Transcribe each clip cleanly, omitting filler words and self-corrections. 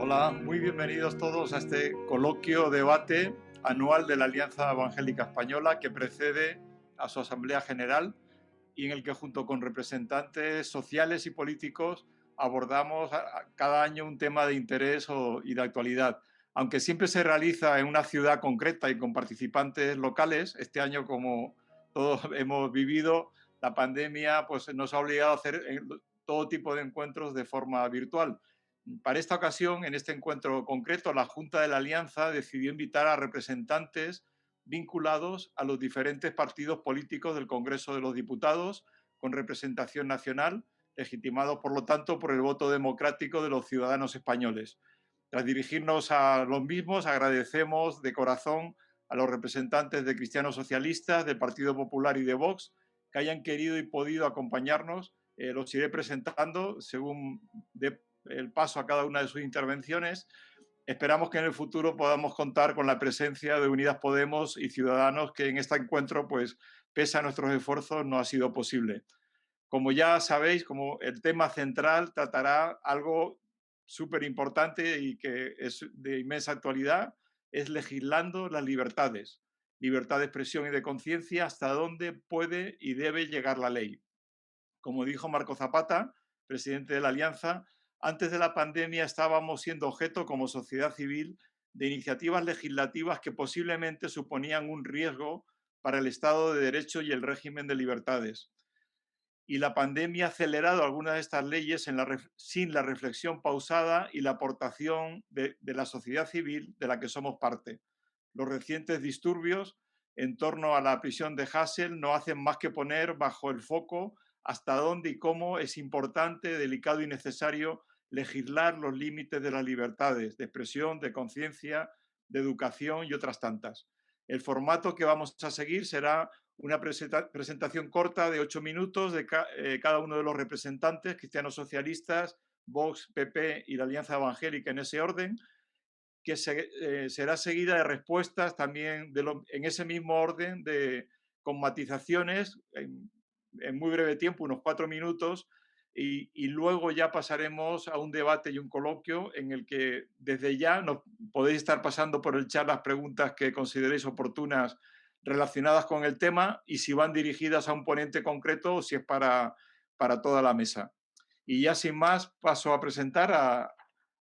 Hola, muy bienvenidos todos a este coloquio debate anual de la Alianza Evangélica Española que precede a su Asamblea General y en el que junto con representantes sociales y políticos abordamos cada año un tema de interés y de actualidad. Aunque siempre se realiza en una ciudad concreta y con participantes locales, este año, como todos hemos vivido, la pandemia pues, nos ha obligado a hacer todo tipo de encuentros de forma virtual. Para esta ocasión, en este encuentro concreto, la Junta de la Alianza decidió invitar a representantes vinculados a los diferentes partidos políticos del Congreso de los Diputados, con representación nacional, legitimados, por lo tanto, por el voto democrático de los ciudadanos españoles. Tras dirigirnos a los mismos, agradecemos de corazón a los representantes de Cristianos Socialistas, del Partido Popular y de Vox que hayan querido y podido acompañarnos. Los iré presentando según de el paso a cada una de sus intervenciones. Esperamos que en el futuro podamos contar con la presencia de Unidas Podemos y Ciudadanos, que en este encuentro, pues, pese a nuestros esfuerzos, no ha sido posible. Como ya sabéis, como el tema central tratará algo súper importante y que es de inmensa actualidad, es legislando las libertades, libertad de expresión y de conciencia, hasta dónde puede y debe llegar la ley. Como dijo Marco Zapata, presidente de la Alianza, antes de la pandemia estábamos siendo objeto como sociedad civil de iniciativas legislativas que posiblemente suponían un riesgo para el Estado de Derecho y el régimen de libertades. Y la pandemia ha acelerado algunas de estas leyes sin la reflexión pausada y la aportación de la sociedad civil de la que somos parte. Los recientes disturbios en torno a la prisión de Hassel no hacen más que poner bajo el foco hasta dónde y cómo es importante, delicado y necesario legislar los límites de las libertades de expresión, de conciencia, de educación y otras tantas. El formato que vamos a seguir será una presentación corta de 8 minutos de cada uno de los representantes, cristianos socialistas, Vox, PP y la Alianza Evangélica, en ese orden, que será seguida de respuestas también en ese mismo orden, con matizaciones en muy breve tiempo, unos 4 minutos, y luego ya pasaremos a un debate y un coloquio en el que desde ya nos podéis estar pasando por el chat las preguntas que consideréis oportunas relacionadas con el tema y si van dirigidas a un ponente concreto o si es para toda la mesa. Y ya sin más paso a presentar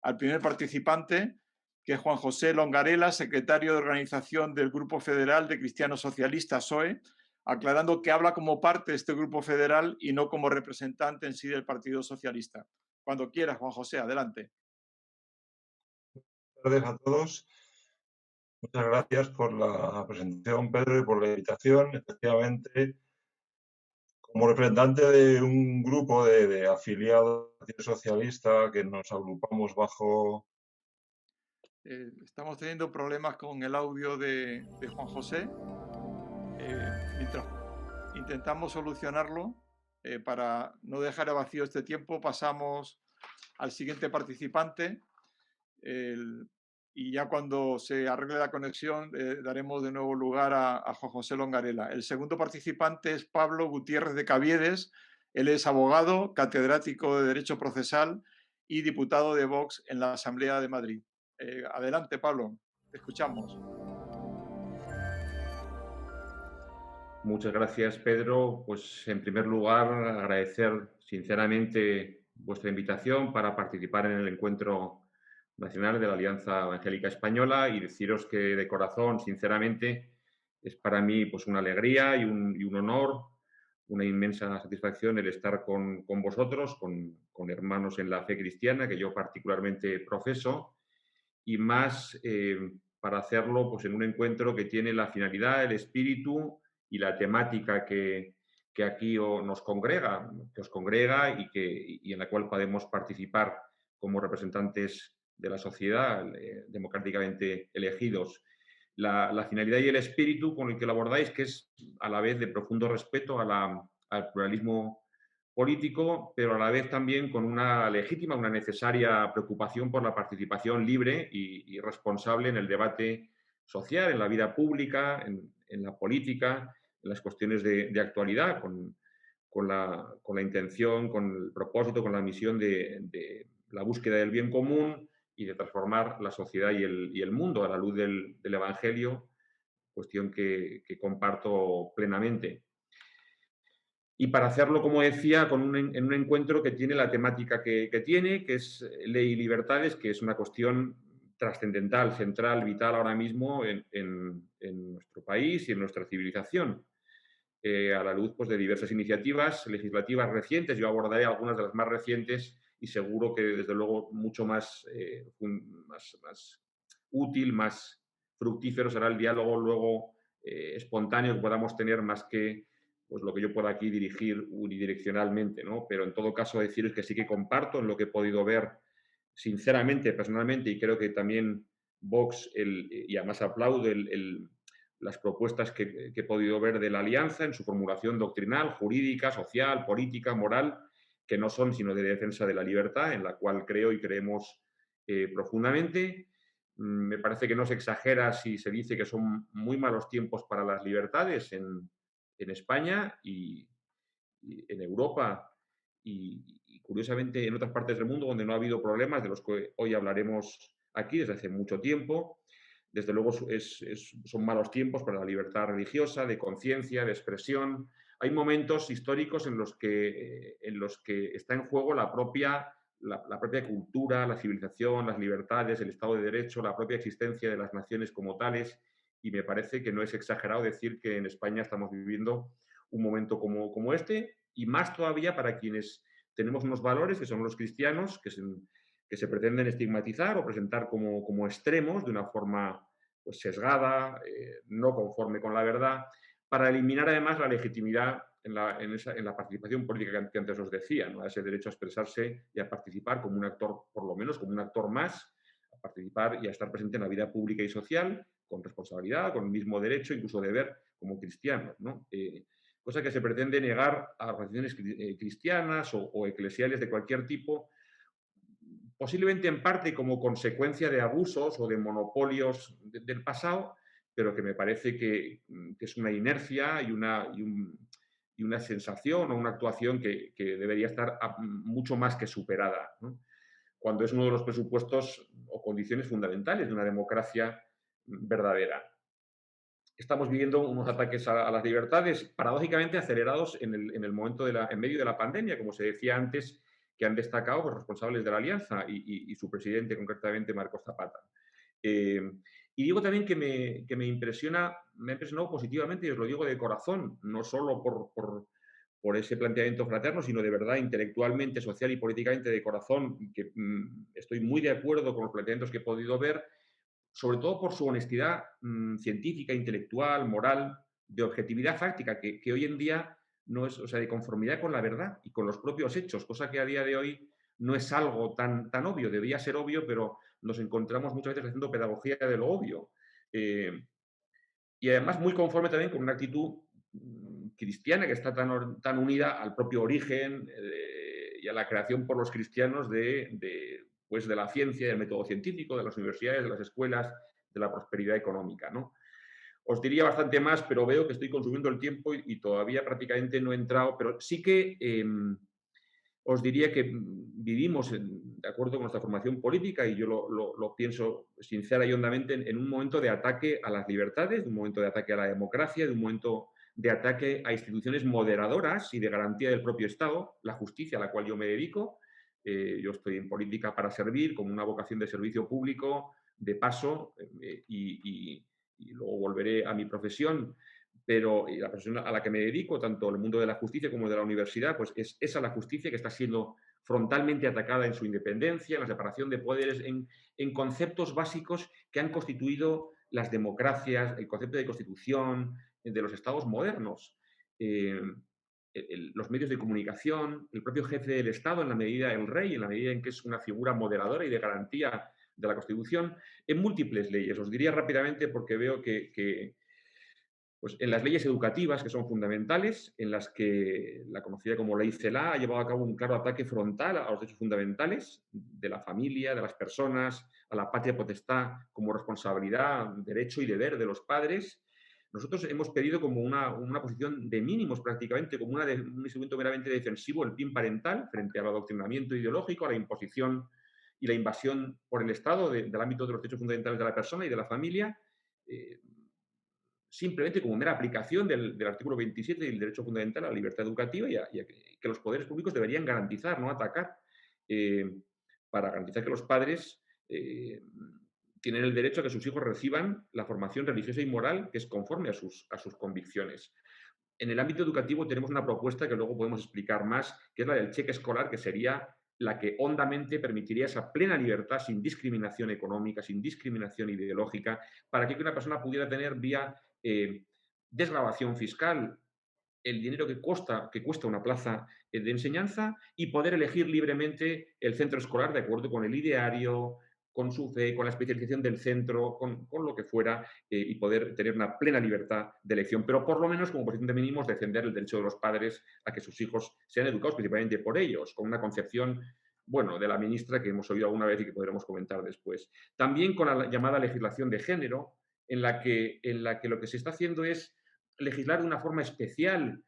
al primer participante, que es Juan José Longarela, secretario de organización del Grupo Federal de Cristianos Socialistas, SOE, aclarando que habla como parte de este grupo federal y no como representante en sí del Partido Socialista. Cuando quieras, Juan José, adelante. Buenas tardes a todos. Muchas gracias por la presentación, Pedro, y por la invitación. Efectivamente, como representante de un grupo de afiliados al Partido Socialista que nos agrupamos bajo... Estamos teniendo problemas con el audio de Juan José. Mientras intentamos solucionarlo, para no dejar a vacío este tiempo, pasamos al siguiente participante. Y ya cuando se arregle la conexión, daremos de nuevo lugar a Juan José Longarela. El segundo participante es Pablo Gutiérrez de Caviedes. Él es abogado, catedrático de Derecho Procesal y diputado de Vox en la Asamblea de Madrid. Adelante, Pablo, te escuchamos. Muchas gracias, Pedro. Pues en primer lugar, agradecer sinceramente vuestra invitación para participar en el encuentro nacional de la Alianza Evangélica Española y deciros que de corazón, sinceramente, es para mí pues una alegría y un honor, una inmensa satisfacción el estar con vosotros, con hermanos en la fe cristiana que yo particularmente profeso y más para hacerlo pues en un encuentro que tiene la finalidad, el espíritu y la temática que aquí nos congrega, que os congrega y en la cual podemos participar como representantes de la sociedad democráticamente elegidos. La finalidad y el espíritu con el que lo abordáis, que es a la vez de profundo respeto al pluralismo político, pero a la vez también con una legítima, una necesaria preocupación por la participación libre y responsable en el debate social, en la vida pública, en la política, en las cuestiones de actualidad, con la intención, con el propósito, con la misión de la búsqueda del bien común y de transformar la sociedad y el mundo a la luz del Evangelio, cuestión que comparto plenamente. Y para hacerlo, como decía, en un encuentro que tiene la temática que tiene, que es ley y libertades, que es una cuestión trascendental, central, vital ahora mismo en nuestro país y en nuestra civilización. A la luz pues, de diversas iniciativas legislativas recientes, yo abordaré algunas de las más recientes y seguro que, desde luego, mucho más útil, más fructífero será el diálogo luego espontáneo que podamos tener, más que pues, lo que yo pueda aquí dirigir unidireccionalmente, ¿no? Pero en todo caso deciros que sí que comparto en lo que he podido ver sinceramente, personalmente, y creo que también Vox, y además aplaudo las propuestas que he podido ver de la Alianza en su formulación doctrinal, jurídica, social, política, moral, que no son sino de defensa de la libertad, en la cual creo y creemos profundamente. Me parece que no se exagera si se dice que son muy malos tiempos para las libertades en España y en Europa y, curiosamente, en otras partes del mundo donde no ha habido problemas de los que hoy hablaremos aquí desde hace mucho tiempo. Desde luego son malos tiempos para la libertad religiosa, de conciencia, de expresión. Hay momentos históricos en los que está en juego la propia cultura, la civilización, las libertades, el Estado de Derecho, la propia existencia de las naciones como tales. Y me parece que no es exagerado decir que en España estamos viviendo un momento como este, y más todavía para quienes tenemos unos valores que son los cristianos, que se pretenden estigmatizar o presentar como extremos de una forma pues, sesgada, no conforme con la verdad, para eliminar además la legitimidad en la participación política que antes os decía, ¿no? Ese derecho a expresarse y a participar como un actor, por lo menos como un actor más, a participar y a estar presente en la vida pública y social, con responsabilidad, con el mismo derecho, incluso deber, como cristianos, ¿no? Cosa que se pretende negar a organizaciones cristianas o eclesiales de cualquier tipo, posiblemente en parte como consecuencia de abusos o de monopolios del pasado, pero que me parece que es una inercia y una sensación o una actuación que debería estar mucho más que superada, ¿no? Cuando es uno de los presupuestos o condiciones fundamentales de una democracia verdadera. Estamos viviendo unos ataques a las libertades paradójicamente acelerados en medio de la pandemia, como se decía antes, que han destacado los responsables de la Alianza y su presidente, concretamente Marcos Zapata. Y digo también que me ha impresionado positivamente, y os lo digo de corazón, no solo por ese planteamiento fraterno, sino de verdad intelectualmente, social y políticamente de corazón, que estoy muy de acuerdo con los planteamientos que he podido ver, sobre todo por su honestidad científica, intelectual, moral, de objetividad fáctica, que hoy en día no es, o sea, de conformidad con la verdad y con los propios hechos, cosa que a día de hoy no es algo tan obvio, debería ser obvio, pero nos encontramos muchas veces haciendo pedagogía de lo obvio. Y además muy conforme también con una actitud cristiana que está tan unida al propio origen y a la creación por los cristianos pues de la ciencia, del método científico, de las universidades, de las escuelas, de la prosperidad económica, ¿no? Os diría bastante más, pero veo que estoy consumiendo el tiempo y todavía prácticamente no he entrado, pero sí que os diría que vivimos, de acuerdo con nuestra formación política, y yo lo pienso sincera y hondamente, en un momento de ataque a las libertades, de un momento de ataque a la democracia, de un momento de ataque a instituciones moderadoras y de garantía del propio Estado, la justicia a la cual yo me dedico. Yo estoy en política para servir, con una vocación de servicio público, de paso, y luego volveré a mi profesión, pero la profesión a la que me dedico, tanto el mundo de la justicia como de la universidad, pues es esa la justicia que está siendo frontalmente atacada en su independencia, en la separación de poderes, en conceptos básicos que han constituido las democracias, el concepto de constitución de los estados modernos. Los medios de comunicación, el propio jefe del Estado, en la medida, el rey, en la medida en que es una figura moderadora y de garantía de la Constitución, en múltiples leyes. Os diría rápidamente porque veo que pues en las leyes educativas, que son fundamentales, en las que la conocida como Ley CELA ha llevado a cabo un claro ataque frontal a los derechos fundamentales de la familia, de las personas, a la patria potestad como responsabilidad, derecho y deber de los padres. Nosotros hemos pedido como una posición de mínimos prácticamente, como un instrumento meramente defensivo, el PIN parental, frente al adoctrinamiento ideológico, a la imposición y la invasión por el Estado del ámbito de los derechos fundamentales de la persona y de la familia, simplemente como mera aplicación del artículo 27 del derecho fundamental a la libertad educativa y a que los poderes públicos deberían garantizar, no atacar, para garantizar que los padres tienen el derecho a que sus hijos reciban la formación religiosa y moral que es conforme a sus convicciones. En el ámbito educativo tenemos una propuesta que luego podemos explicar más, que es la del cheque escolar, que sería la que hondamente permitiría esa plena libertad sin discriminación económica, sin discriminación ideológica, para que una persona pudiera tener vía desgravación fiscal el dinero que cuesta una plaza de enseñanza y poder elegir libremente el centro escolar de acuerdo con el ideario, con su fe, con la especialización del centro, con lo que fuera, y poder tener una plena libertad de elección. Pero por lo menos, como posición de mínimos, defender el derecho de los padres a que sus hijos sean educados principalmente por ellos, con una concepción, bueno, de la ministra que hemos oído alguna vez y que podremos comentar después. También con la llamada legislación de género, en la que lo que se está haciendo es legislar de una forma especial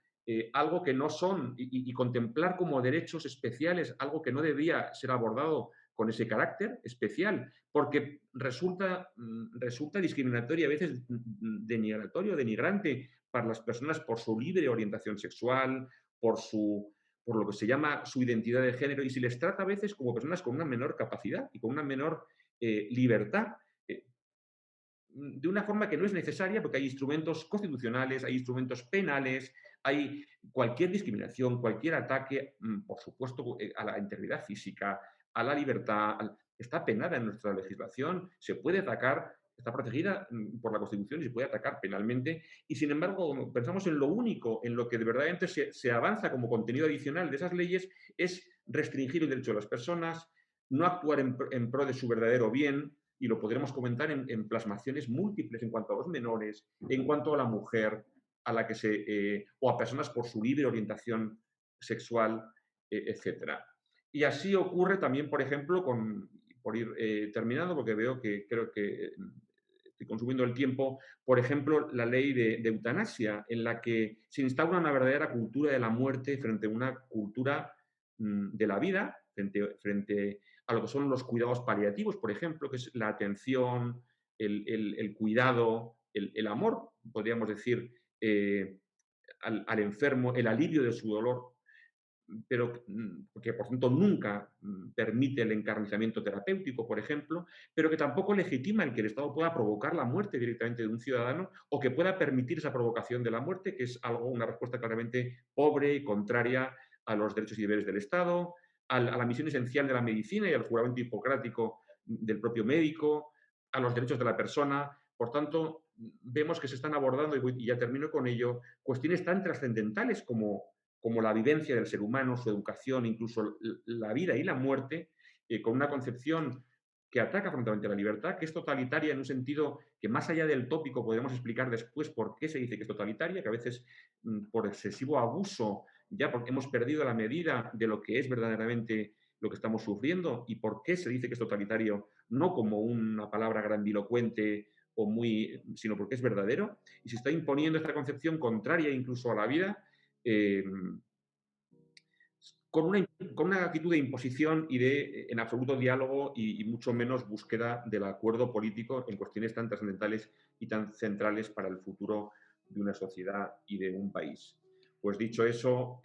algo que no son y contemplar como derechos especiales algo que no debía ser abordado con ese carácter especial, porque resulta discriminatorio y a veces denigratorio, denigrante para las personas por su libre orientación sexual, por lo que se llama su identidad de género, y se les trata a veces como personas con una menor capacidad y con una menor libertad, de una forma que no es necesaria porque hay instrumentos constitucionales, hay instrumentos penales, hay cualquier discriminación, cualquier ataque, por supuesto, a la integridad física, a la libertad, está penada en nuestra legislación, se puede atacar, está protegida por la Constitución y se puede atacar penalmente. Y sin embargo, pensamos en lo único, en lo que de verdad se avanza como contenido adicional de esas leyes, es restringir el derecho de las personas, no actuar en pro de su verdadero bien, y lo podremos comentar en plasmaciones múltiples en cuanto a los menores, en cuanto a la mujer, a la que o a personas por su libre orientación sexual, etc. Y así ocurre también, por ejemplo, por ir terminando, porque veo que creo que estoy consumiendo el tiempo, por ejemplo, la ley de eutanasia, en la que se instaura una verdadera cultura de la muerte frente a una cultura de la vida, frente a lo que son los cuidados paliativos, por ejemplo, que es la atención, el cuidado, el amor, podríamos decir, al enfermo, el alivio de su dolor, pero que por tanto nunca permite el encarnizamiento terapéutico, por ejemplo, pero que tampoco legitima el que el Estado pueda provocar la muerte directamente de un ciudadano o que pueda permitir esa provocación de la muerte, que es una respuesta claramente pobre y contraria a los derechos y deberes del Estado, a la misión esencial de la medicina y al juramento hipocrático del propio médico, a los derechos de la persona. Por tanto, vemos que se están abordando, y ya termino con ello, cuestiones tan trascendentales como la vivencia del ser humano, su educación, incluso la vida y la muerte, con una concepción que ataca frontalmente a la libertad, que es totalitaria en un sentido que más allá del tópico podemos explicar después por qué se dice que es totalitaria, que a veces por excesivo abuso ya porque hemos perdido la medida de lo que es verdaderamente lo que estamos sufriendo y por qué se dice que es totalitario, no como una palabra grandilocuente sino porque es verdadero, y se está imponiendo esta concepción contraria incluso a la vida, con una actitud de imposición y en absoluto diálogo y mucho menos búsqueda del acuerdo político en cuestiones tan trascendentales y tan centrales para el futuro de una sociedad y de un país. Pues dicho eso,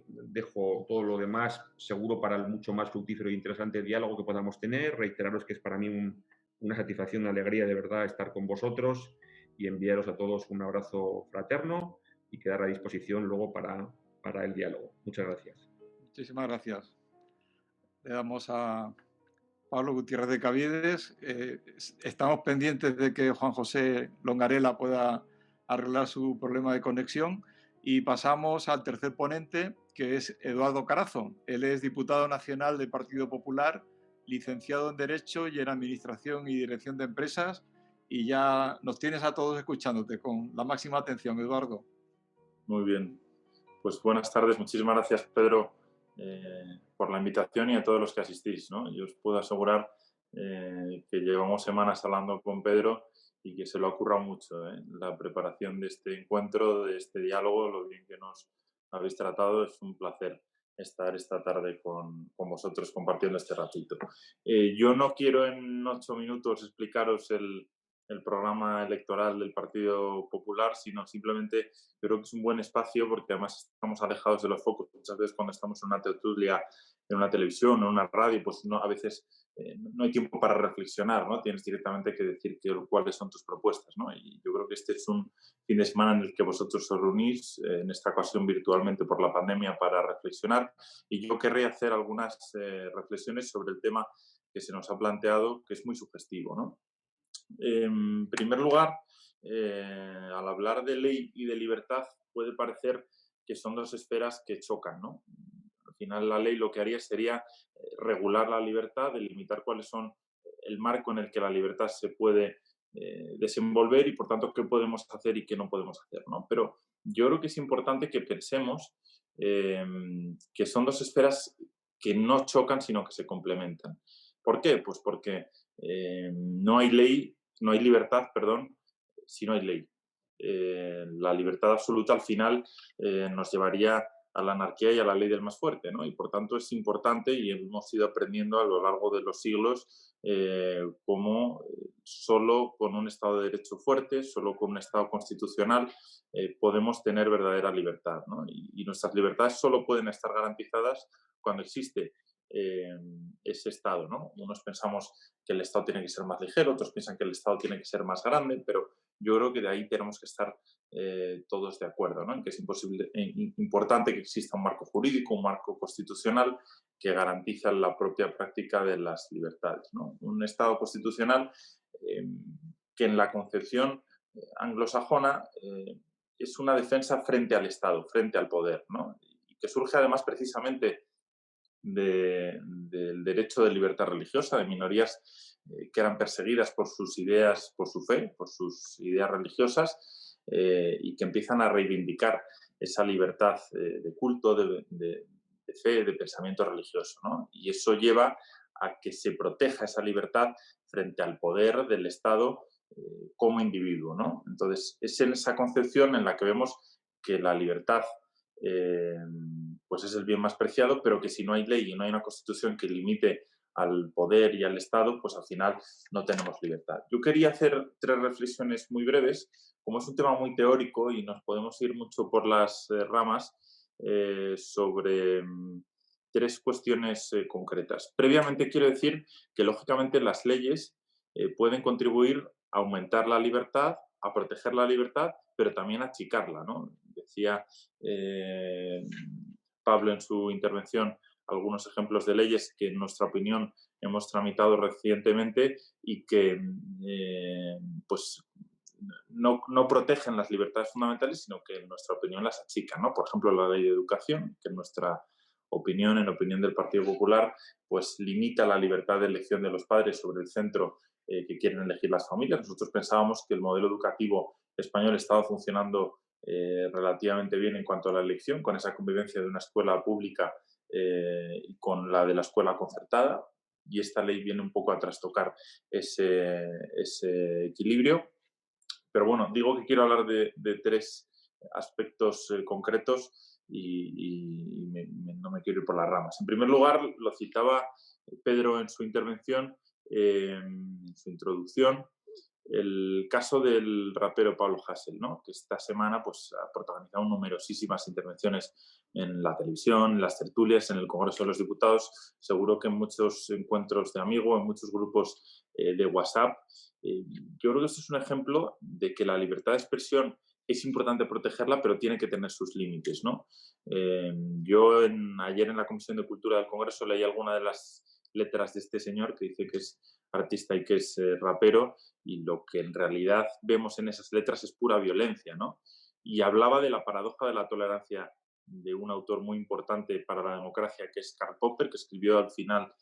dejo todo lo demás seguro para el mucho más fructífero e interesante diálogo que podamos tener. Reiteraros que es para mí una satisfacción, una alegría de verdad estar con vosotros y enviaros a todos un abrazo fraterno y quedar a disposición luego para el diálogo. Muchas gracias. Muchísimas gracias. Le damos a Pablo Gutiérrez de Caviedes. Estamos pendientes de que Juan José Longarela pueda arreglar su problema de conexión y pasamos al tercer ponente, que es Eduardo Carazo. Él es diputado nacional del Partido Popular, licenciado en Derecho y en Administración y Dirección de Empresas, y ya nos tienes a todos escuchándote con la máxima atención, Eduardo. Muy bien. Pues buenas tardes. Muchísimas gracias, Pedro, por la invitación y a todos los que asistís, ¿no? Yo os puedo asegurar que llevamos semanas hablando con Pedro y que se lo ha currado mucho, la preparación de este encuentro, de este diálogo, lo bien que nos habéis tratado, es un placer. estar esta tarde con vosotros compartiendo este ratito. Yo no quiero en 8 minutos explicaros el programa electoral del Partido Popular, sino simplemente creo que es un buen espacio porque además estamos alejados de los focos. Muchas veces cuando estamos en una tertulia, en una televisión o en una radio, pues a veces no hay tiempo para reflexionar, ¿no? Tienes directamente que decir cuáles son tus propuestas, ¿no? Y yo creo que este es un fin de semana en el que vosotros os reunís, en esta ocasión virtualmente por la pandemia, para reflexionar. Y yo querría hacer algunas reflexiones sobre el tema que se nos ha planteado, que es muy sugestivo, ¿no? En primer lugar, al hablar de ley y de libertad, puede parecer que son dos esferas que chocan, ¿no? Al final, la ley lo que haría sería regular la libertad, delimitar cuáles son el marco en el que la libertad se puede desenvolver y, por tanto, qué podemos hacer y qué no podemos hacer, ¿no? Pero yo creo que es importante que pensemos que son dos esferas que no chocan, sino que se complementan. ¿Por qué? Pues porque no hay libertad, si no hay ley. La libertad absoluta al final nos llevaría a la anarquía y a la ley del más fuerte, ¿no? Y por tanto es importante, y hemos ido aprendiendo a lo largo de los siglos, cómo solo con un Estado de Derecho fuerte, solo con un Estado constitucional, podemos tener verdadera libertad, ¿no? Y nuestras libertades solo pueden estar garantizadas cuando existe ese Estado, ¿no? Unos pensamos que el Estado tiene que ser más ligero, otros piensan que el Estado tiene que ser más grande, pero yo creo que de ahí tenemos que estar todos de acuerdo, ¿no? En que es importante que exista un marco jurídico, un marco constitucional que garantiza la propia práctica de las libertades, ¿no? Un Estado constitucional que en la concepción anglosajona es una defensa frente al Estado, frente al poder, ¿no? Y que surge además precisamente del derecho de libertad religiosa, de minorías que eran perseguidas por sus ideas, por su fe, por sus ideas religiosas, y que empiezan a reivindicar esa libertad de culto, de fe, de pensamiento religioso, ¿no? Y eso lleva a que se proteja esa libertad frente al poder del Estado como individuo, ¿no? Entonces, es en esa concepción en la que vemos que la libertad pues es el bien más preciado, pero que si no hay ley y no hay una constitución que limite al poder y al Estado, pues al final no tenemos libertad. Yo quería hacer 3 reflexiones muy breves. Como es un tema muy teórico y nos podemos ir mucho por las ramas, sobre 3 cuestiones concretas. Previamente quiero decir que, lógicamente, las leyes pueden contribuir a aumentar la libertad, a proteger la libertad, pero también a achicarla, ¿no? Decía Pablo en su intervención algunos ejemplos de leyes que, en nuestra opinión, hemos tramitado recientemente y que pues no protegen las libertades fundamentales, sino que, en nuestra opinión, las achican, ¿no? Por ejemplo, la ley de educación, que en nuestra opinión, en opinión del Partido Popular, pues limita la libertad de elección de los padres sobre el centro que quieren elegir las familias. Nosotros pensábamos que el modelo educativo español estaba funcionando relativamente bien en cuanto a la elección, con esa convivencia de una escuela pública y con la de la escuela concertada, y esta ley viene un poco a trastocar ese equilibrio. Pero bueno, digo que quiero hablar de 3 aspectos concretos y no me quiero ir por las ramas. En primer lugar, lo citaba Pedro en su intervención, en su introducción, el caso del rapero Pablo Hasél, ¿no? Que esta semana pues, ha protagonizado numerosísimas intervenciones en la televisión, en las tertulias, en el Congreso de los Diputados, seguro que en muchos encuentros de amigos, en muchos grupos de WhatsApp. Yo creo que esto es un ejemplo de que la libertad de expresión es importante protegerla, pero tiene que tener sus límites, ¿no? Yo ayer en la Comisión de Cultura del Congreso leí alguna de las letras de este señor que dice que es artista y que es rapero, y lo que en realidad vemos en esas letras es pura violencia, ¿no? Y hablaba de la paradoja de la tolerancia de un autor muy importante para la democracia, que es Karl Popper, que escribió al final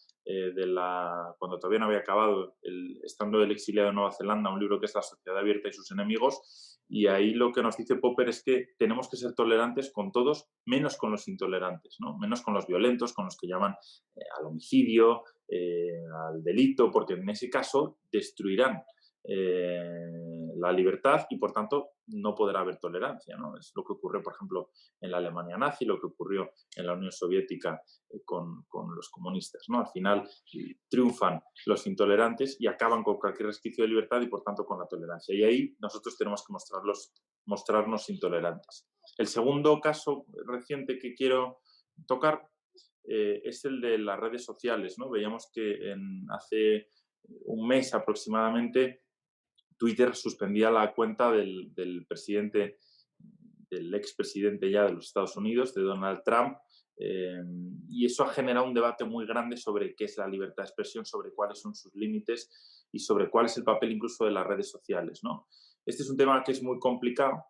cuando todavía no había acabado, estando el exiliado en Nueva Zelanda, un libro que es La sociedad abierta y sus enemigos, y ahí lo que nos dice Popper es que tenemos que ser tolerantes con todos, menos con los intolerantes, ¿no? Menos con los violentos, con los que llaman al homicidio, al delito, porque en ese caso destruirán la libertad y, por tanto, no podrá haber tolerancia, ¿no? Es lo que ocurrió, por ejemplo, en la Alemania nazi, lo que ocurrió en la Unión Soviética con los comunistas, ¿no? Al final triunfan los intolerantes y acaban con cualquier resquicio de libertad y, por tanto, con la tolerancia. Y ahí nosotros tenemos que mostrarnos intolerantes. El segundo caso reciente que quiero tocar es el de las redes sociales, ¿no? Veíamos que hace un mes aproximadamente Twitter suspendía la cuenta del expresidente ya de los Estados Unidos, de Donald Trump, y eso ha generado un debate muy grande sobre qué es la libertad de expresión, sobre cuáles son sus límites y sobre cuál es el papel incluso de las redes sociales, ¿no? Este es un tema que es muy complicado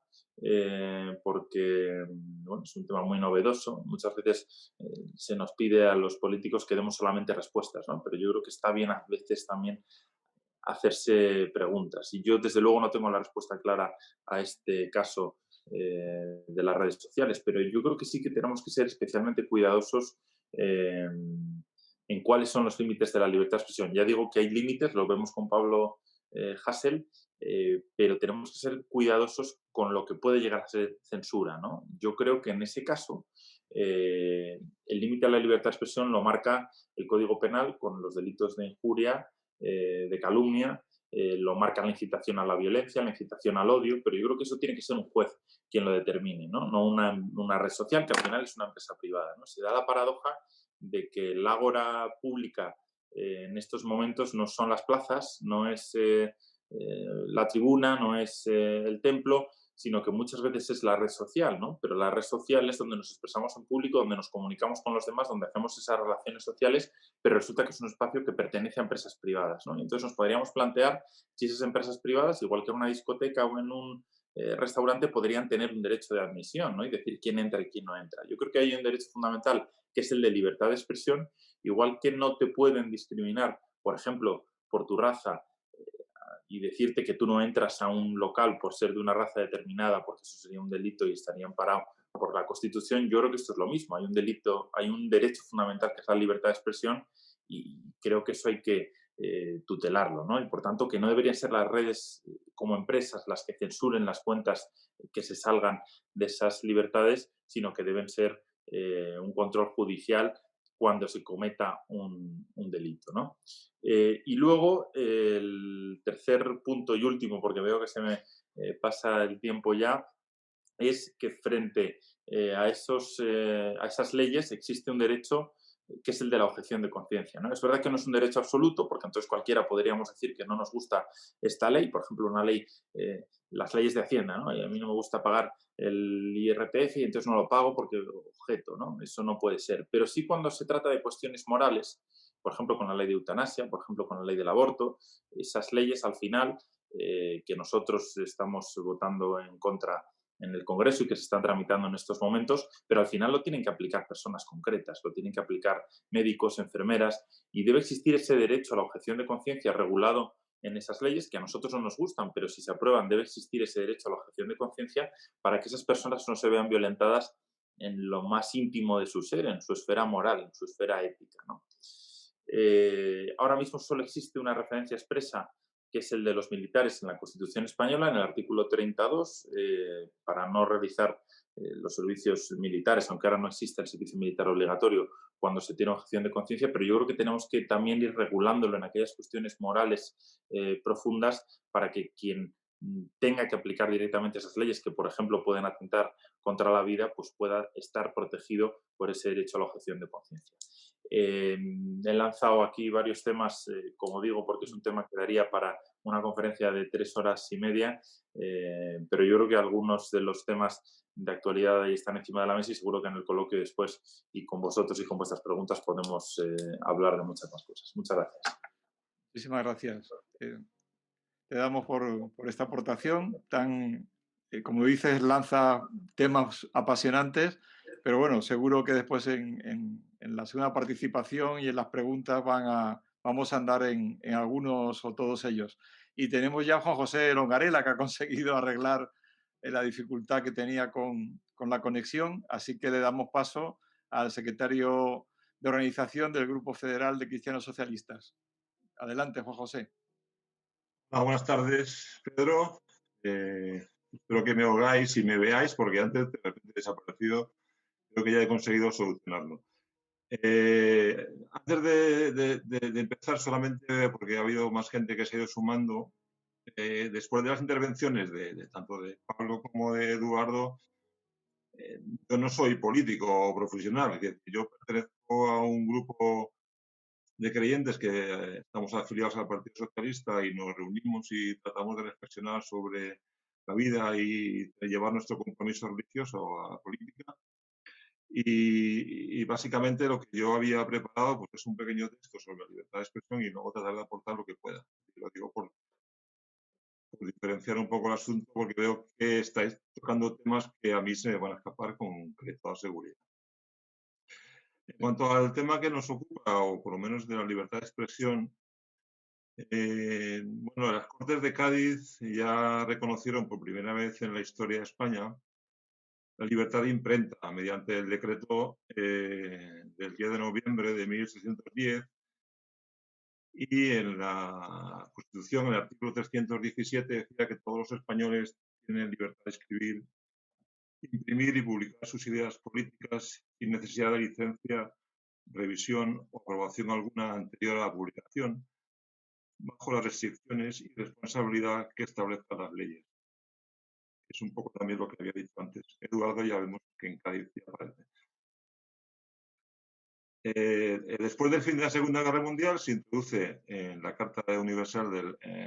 porque bueno, es un tema muy novedoso. Muchas veces se nos pide a los políticos que demos solamente respuestas, ¿no? Pero yo creo que está bien a veces también hacerse preguntas. Y yo, desde luego, no tengo la respuesta clara a este caso de las redes sociales, pero yo creo que sí que tenemos que ser especialmente cuidadosos en cuáles son los límites de la libertad de expresión. Ya digo que hay límites, lo vemos con Pablo Hasél, pero tenemos que ser cuidadosos con lo que puede llegar a ser censura, ¿no? Yo creo que en ese caso el límite a la libertad de expresión lo marca el Código Penal con los delitos de injuria, de calumnia, lo marca la incitación a la violencia, la incitación al odio, pero yo creo que eso tiene que ser un juez quien lo determine, no una red social que al final es una empresa privada, ¿no? Se da la paradoja de que el ágora pública en estos momentos no son las plazas, no es la tribuna, no es el templo, sino que muchas veces es la red social, ¿no? Pero la red social es donde nos expresamos en público, donde nos comunicamos con los demás, donde hacemos esas relaciones sociales, pero resulta que es un espacio que pertenece a empresas privadas, ¿no? Y entonces nos podríamos plantear si esas empresas privadas, igual que en una discoteca o en un restaurante, podrían tener un derecho de admisión, ¿no? Y decir quién entra y quién no entra. Yo creo que hay un derecho fundamental que es el de libertad de expresión, igual que no te pueden discriminar, por ejemplo, por tu raza, y decirte que tú no entras a un local por ser de una raza determinada, porque eso sería un delito y estaría amparado por la Constitución. Yo creo que esto es lo mismo. Hay un delito, hay un derecho fundamental que es la libertad de expresión y creo que eso hay que tutelarlo, ¿no? Y por tanto que no deberían ser las redes como empresas las que censuren las cuentas que se salgan de esas libertades, sino que deben ser un control judicial cuando se cometa un delito, ¿no? Y luego, el tercer punto y último, porque veo que se me pasa el tiempo ya, es que frente a esas leyes existe un derecho que es el de la objeción de conciencia, ¿no? Es verdad que no es un derecho absoluto, porque entonces cualquiera podríamos decir que no nos gusta esta ley, por ejemplo, una ley, las leyes de Hacienda, ¿no? Y a mí no me gusta pagar el IRPF y entonces no lo pago porque objeto, ¿no? Eso no puede ser. Pero sí cuando se trata de cuestiones morales, por ejemplo, con la ley de eutanasia, por ejemplo, con la ley del aborto, esas leyes al final, que nosotros estamos votando en contra en el Congreso y que se están tramitando en estos momentos, pero al final lo tienen que aplicar personas concretas, lo tienen que aplicar médicos, enfermeras, y debe existir ese derecho a la objeción de conciencia regulado en esas leyes que a nosotros no nos gustan, pero si se aprueban debe existir ese derecho a la objeción de conciencia para que esas personas no se vean violentadas en lo más íntimo de su ser, en su esfera moral, en su esfera ética, ¿no? Ahora mismo solo existe una referencia expresa que es el de los militares en la Constitución española, en el artículo 32, para no realizar los servicios militares, aunque ahora no existe el servicio militar obligatorio cuando se tiene objeción de conciencia, pero yo creo que tenemos que también ir regulándolo en aquellas cuestiones morales profundas para que quien tenga que aplicar directamente esas leyes que, por ejemplo, pueden atentar contra la vida, pues pueda estar protegido por ese derecho a la objeción de conciencia. He lanzado aquí varios temas, como digo, porque es un tema que daría para una conferencia de 3 horas y media, pero yo creo que algunos de los temas de actualidad ahí están encima de la mesa y seguro que en el coloquio después y con vosotros y con vuestras preguntas podemos hablar de muchas más cosas. Muchas gracias. Muchísimas gracias. Te damos por esta aportación tan, como dices, lanza temas apasionantes, pero bueno, seguro que después en la segunda participación y en las preguntas vamos a andar en algunos o todos ellos. Y tenemos ya a Juan José Longarela, que ha conseguido arreglar la dificultad que tenía con la conexión, así que le damos paso al secretario de organización del Grupo Federal de Cristianos Socialistas. Adelante, Juan José. Buenas tardes, Pedro. Espero que me oigáis y me veáis, porque antes de repente he desaparecido. Creo que ya he conseguido solucionarlo. Antes de empezar, solamente porque ha habido más gente que se ha ido sumando, después de las intervenciones tanto de Pablo como de Eduardo, yo no soy político o profesional, es decir, yo pertenezco a un grupo de creyentes que estamos afiliados al Partido Socialista y nos reunimos y tratamos de reflexionar sobre la vida y de llevar nuestro compromiso religioso a la política. Y básicamente lo que yo había preparado pues, es un pequeño texto sobre la libertad de expresión y luego tratar de aportar lo que pueda. Y lo digo por diferenciar un poco el asunto, porque veo que estáis tocando temas que a mí se me van a escapar con toda seguridad. En cuanto al tema que nos ocupa, o por lo menos de la libertad de expresión, bueno, las Cortes de Cádiz ya reconocieron por primera vez en la historia de España la libertad de imprenta mediante el decreto del 10 de noviembre de 1810 y en la Constitución, en el artículo 317, decía que todos los españoles tienen libertad de escribir, imprimir y publicar sus ideas políticas sin necesidad de licencia, revisión o aprobación alguna anterior a la publicación, bajo las restricciones y responsabilidad que establezcan las leyes. Es un poco también lo que había dicho antes Eduardo, ya vemos que en Cádiz ya aparece. Después del fin de la Segunda Guerra Mundial se introduce en la Carta Universal de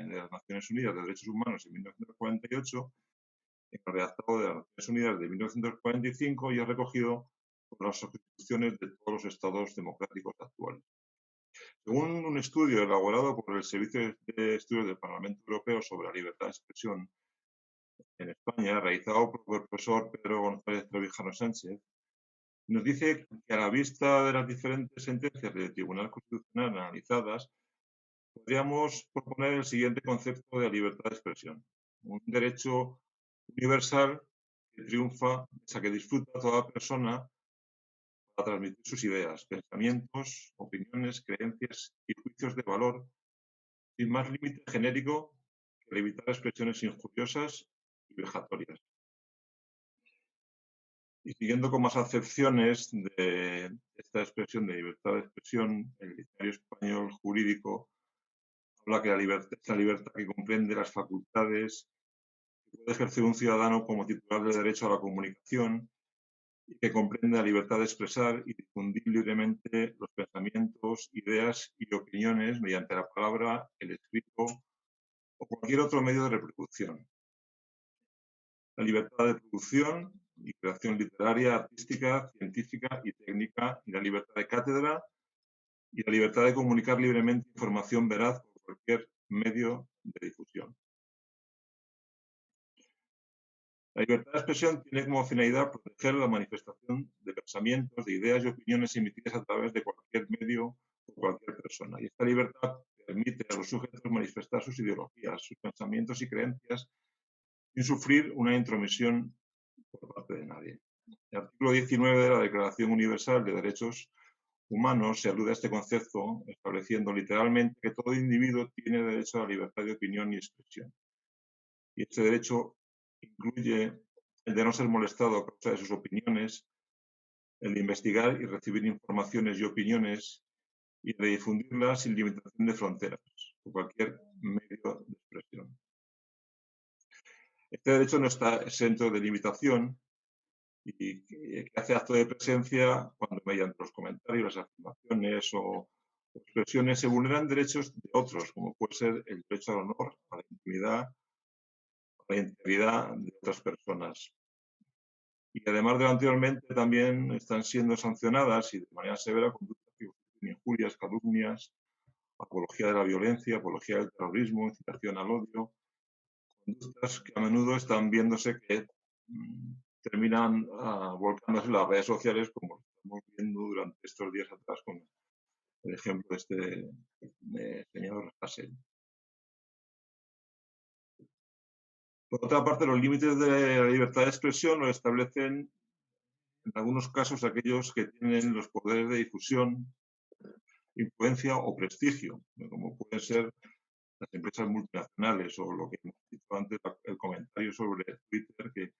las Naciones Unidas de Derechos Humanos en 1948, en el redactado de las Naciones Unidas de 1945 y es recogido por las constituciones de todos los estados democráticos actuales. Según un estudio elaborado por el Servicio de Estudios del Parlamento Europeo sobre la libertad de expresión en España, realizado por el profesor Pedro González Trevijano Sánchez, nos dice que a la vista de las diferentes sentencias del Tribunal Constitucional analizadas, podríamos proponer el siguiente concepto de libertad de expresión. Un derecho universal que triunfa, o sea, que disfruta toda persona para transmitir sus ideas, pensamientos, opiniones, creencias y juicios de valor, sin más límite genérico que evitar expresiones injuriosas y vejatorias. Y siguiendo con más acepciones de esta expresión de libertad de expresión, el Diccionario Español Jurídico habla que la libertad es la libertad que comprende las facultades que puede ejercer un ciudadano como titular del derecho a la comunicación y que comprende la libertad de expresar y difundir libremente los pensamientos, ideas y opiniones mediante la palabra, el escrito o cualquier otro medio de reproducción. La libertad de producción y creación literaria, artística, científica y técnica, y la libertad de cátedra y la libertad de comunicar libremente información veraz por cualquier medio de difusión. La libertad de expresión tiene como finalidad proteger la manifestación de pensamientos, de ideas y opiniones emitidas a través de cualquier medio o cualquier persona. Y esta libertad permite a los sujetos manifestar sus ideologías, sus pensamientos y creencias sin sufrir una intromisión por parte de nadie. El artículo 19 de la Declaración Universal de Derechos Humanos se alude a este concepto, estableciendo literalmente que todo individuo tiene derecho a la libertad de opinión y expresión. Y este derecho incluye el de no ser molestado a causa de sus opiniones, el de investigar y recibir informaciones y opiniones y de difundirlas sin limitación de fronteras por cualquier medio de expresión. Este derecho no está exento de limitación y que hace acto de presencia cuando mediante los comentarios, las afirmaciones o expresiones se vulneran derechos de otros, como puede ser el derecho al honor, a la intimidad, a la integridad de otras personas. Y además de lo anteriormente, también están siendo sancionadas y de manera severa conductas que constituyen injurias, calumnias, apología de la violencia, apología del terrorismo, incitación al odio, conductas que a menudo están viéndose que terminan volcándose en las redes sociales, como estamos viendo durante estos días atrás con el ejemplo de este señor Hasél. Por otra parte, los límites de la libertad de expresión lo establecen en algunos casos aquellos que tienen los poderes de difusión, influencia o prestigio, como pueden ser las empresas multinacionales o lo que hemos dicho antes, el comentario sobre Twitter, que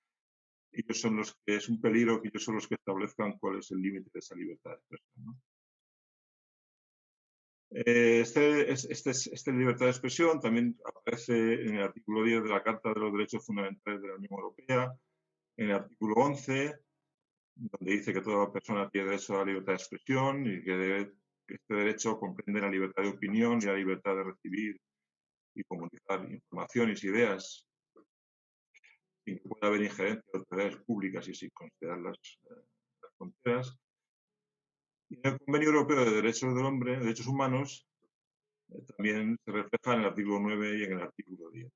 ellos son los que es un peligro que ellos son los que establezcan cuál es el límite de esa libertad de expresión, ¿no? Esta libertad de expresión también aparece en el artículo 10 de la Carta de los Derechos Fundamentales de la Unión Europea, en el artículo 11, donde dice que toda persona tiene derecho a la libertad de expresión y que este derecho comprende la libertad de opinión y la libertad de recibir y comunicar informaciones, ideas, sin que pueda haber injerencia de autoridades públicas y sin considerar las fronteras. Y en el Convenio Europeo de Derechos del Hombre, Derechos Humanos, también se refleja en el artículo 9 y en el artículo 10.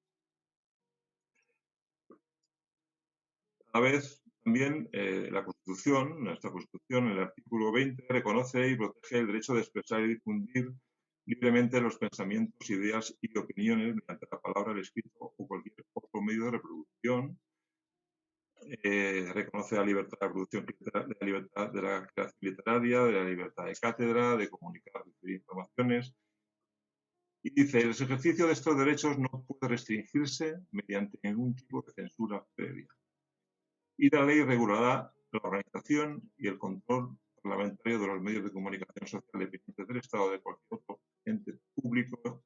A la vez, también nuestra Constitución, en el artículo 20, reconoce y protege el derecho de expresar y difundir libremente los pensamientos, ideas y opiniones mediante la palabra, el escrito o cualquier otro medio de reproducción. Reconoce la libertad de producción, la libertad de la creación literaria, de la libertad de cátedra, de comunicar, de recibir informaciones. Y dice, el ejercicio de estos derechos no puede restringirse mediante ningún tipo de censura previa. Y la ley regulará la organización y el control parlamentario de los medios de comunicación social dependientes del Estado o de cualquier otro ente público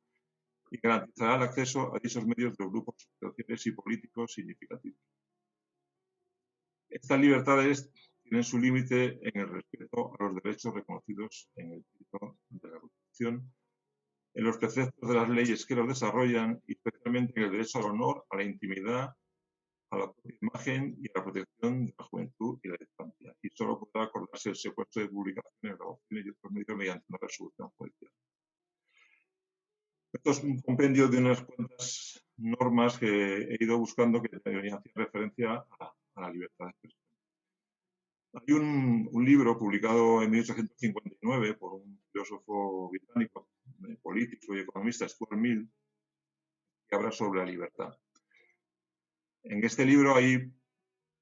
y garantizará el acceso a dichos medios de los grupos sociales y políticos significativos. Estas libertades tienen su límite en el respeto a los derechos reconocidos en el título de la Constitución, en los preceptos de las leyes que los desarrollan y especialmente en el derecho al honor, a la intimidad, a la propia imagen y a la protección de la juventud y la infancia. Y solo podrá acordarse el secuestro de publicaciones, grabaciones y otros medios mediante una resolución judicial. Esto es un compendio de unas cuantas normas que he ido buscando que hacían referencia a la libertad de expresión. Hay un libro publicado en 1859 por un filósofo británico, político y economista, Stuart Mill, que habla sobre la libertad. En este libro hay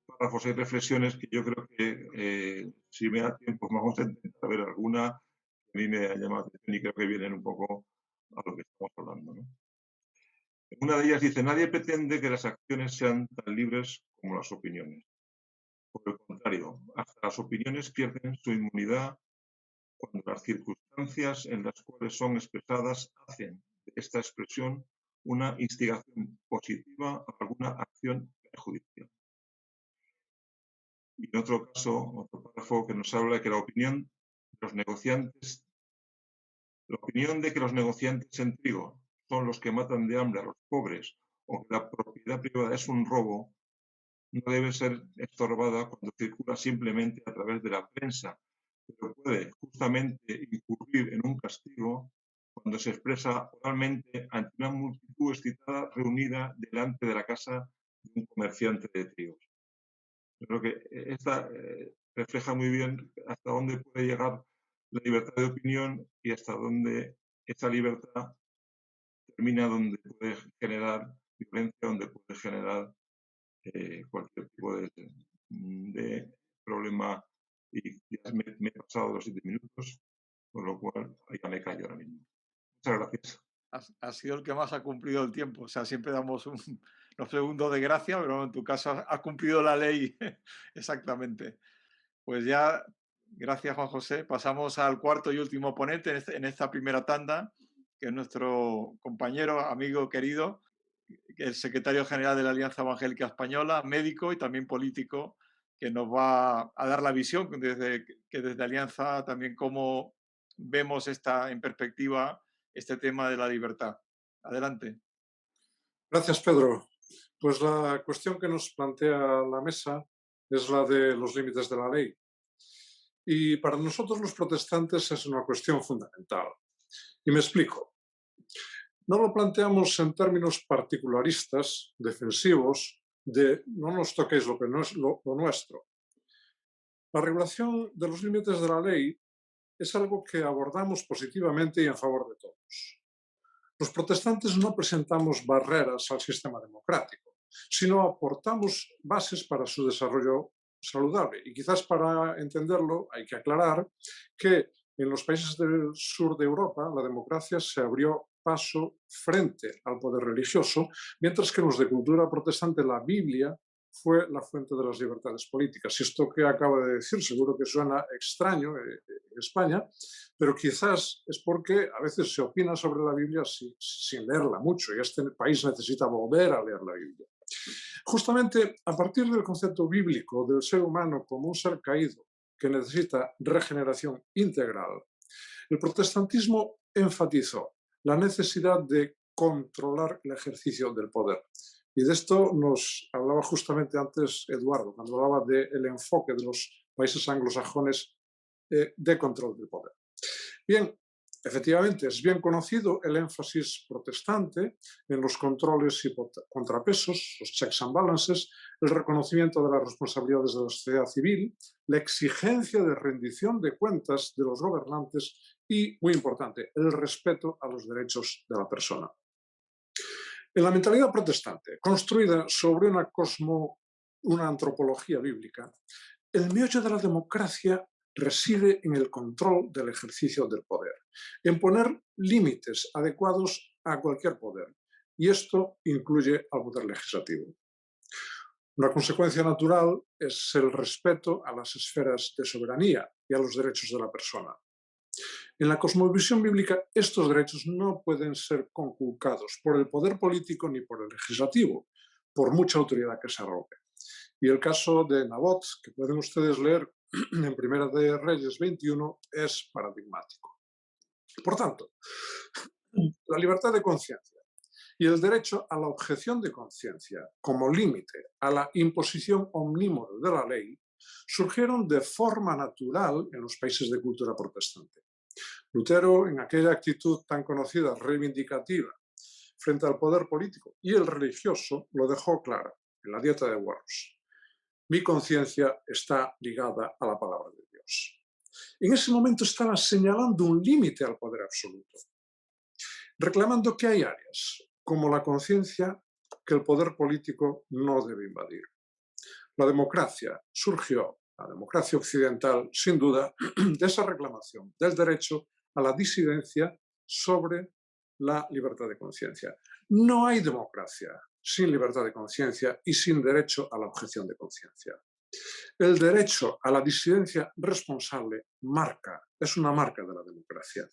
párrafos y reflexiones que yo creo que, si me da tiempo, vamos a intentar ver alguna que a mí me ha llamado la atención y creo que vienen un poco a lo que estamos hablando, ¿no? En una de ellas dice, nadie pretende que las acciones sean tan libres como las opiniones. Por el contrario, hasta las opiniones pierden su inmunidad cuando las circunstancias en las cuales son expresadas hacen de esta expresión una instigación positiva a alguna acción perjudicial. Y en otro caso, otro párrafo que nos habla de que la opinión de que los negociantes en trigo son los que matan de hambre a los pobres o que la propiedad privada es un robo, no debe ser estorbada cuando circula simplemente a través de la prensa, pero puede justamente incurrir en un castigo cuando se expresa oralmente ante una multitud excitada reunida delante de la casa de un comerciante de trigos. Yo creo que esta refleja muy bien hasta dónde puede llegar la libertad de opinión y hasta dónde esa libertad termina, donde puede generar violencia, donde puede generar cualquier tipo de problema. Y ya me he pasado los 7 minutos, con lo cual ya me callo ahora mismo. Muchas gracias. Ha sido el que más ha cumplido el tiempo. O sea, siempre damos unos segundos de gracia, pero en tu caso has cumplido la ley exactamente. Pues ya, gracias Juan José. Pasamos al cuarto y último ponente en esta primera tanda, que es nuestro compañero, amigo querido, el secretario general de la Alianza Evangélica Española, médico y también político, que nos va a dar la visión que desde Alianza también cómo vemos en perspectiva este tema de la libertad. Adelante. Gracias, Pedro. Pues la cuestión que nos plantea la mesa es la de los límites de la ley. Y para nosotros los protestantes es una cuestión fundamental. Y me explico. No lo planteamos en términos particularistas, defensivos, de no nos toquéis lo que no es lo nuestro. La regulación de los límites de la ley es algo que abordamos positivamente y en favor de todos. Los protestantes no presentamos barreras al sistema democrático, sino aportamos bases para su desarrollo saludable. Y quizás para entenderlo hay que aclarar que en los países del sur de Europa la democracia se abrió paso frente al poder religioso, mientras que los de cultura protestante la Biblia fue la fuente de las libertades políticas. Y esto que acabo de decir seguro que suena extraño en España, pero quizás es porque a veces se opina sobre la Biblia sin leerla mucho, y este país necesita volver a leer la Biblia. Justamente a partir del concepto bíblico del ser humano como un ser caído que necesita regeneración integral, el protestantismo enfatizó la necesidad de controlar el ejercicio del poder. Y de esto nos hablaba justamente antes Eduardo, cuando hablaba del enfoque de los países anglosajones de control del poder. Bien, efectivamente, es bien conocido el énfasis protestante en los controles y contrapesos, los checks and balances, el reconocimiento de las responsabilidades de la sociedad civil, la exigencia de rendición de cuentas de los gobernantes y, muy importante, el respeto a los derechos de la persona. En la mentalidad protestante, construida sobre una antropología bíblica, el meollo de la democracia reside en el control del ejercicio del poder, en poner límites adecuados a cualquier poder, y esto incluye al poder legislativo. Una consecuencia natural es el respeto a las esferas de soberanía y a los derechos de la persona. En la cosmovisión bíblica, estos derechos no pueden ser conculcados por el poder político ni por el legislativo, por mucha autoridad que se arrogue. Y el caso de Nabot, que pueden ustedes leer en Primera de Reyes 21, es paradigmático. Por tanto, la libertad de conciencia y el derecho a la objeción de conciencia como límite a la imposición omnímoda de la ley surgieron de forma natural en los países de cultura protestante. Lutero, en aquella actitud tan conocida, reivindicativa, frente al poder político y el religioso, lo dejó claro en la Dieta de Worms. Mi conciencia está ligada a la palabra de Dios. En ese momento estaba señalando un límite al poder absoluto, reclamando que hay áreas, como la conciencia, que el poder político no debe invadir. La democracia surgió, la democracia occidental, sin duda, de esa reclamación del derecho a la disidencia sobre la libertad de conciencia. No hay democracia sin libertad de conciencia y sin derecho a la objeción de conciencia. El derecho a la disidencia responsable es una marca de la democracia.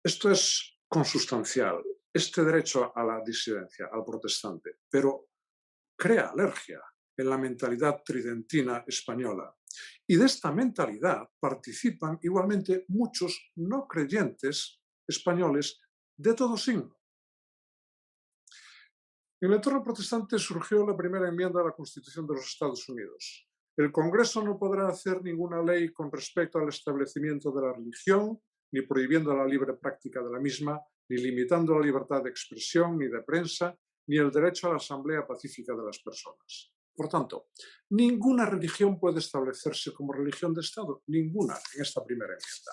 Esto es consustancial, este derecho a la disidencia, al protestante, pero crea alergia en la mentalidad tridentina española. Y de esta mentalidad participan igualmente muchos no creyentes españoles de todo signo. En el entorno protestante surgió la primera enmienda a la Constitución de los Estados Unidos. El Congreso no podrá hacer ninguna ley con respecto al establecimiento de la religión, ni prohibiendo la libre práctica de la misma, ni limitando la libertad de expresión ni de prensa, ni el derecho a la asamblea pacífica de las personas. Por tanto, ninguna religión puede establecerse como religión de Estado, ninguna en esta primera enmienda.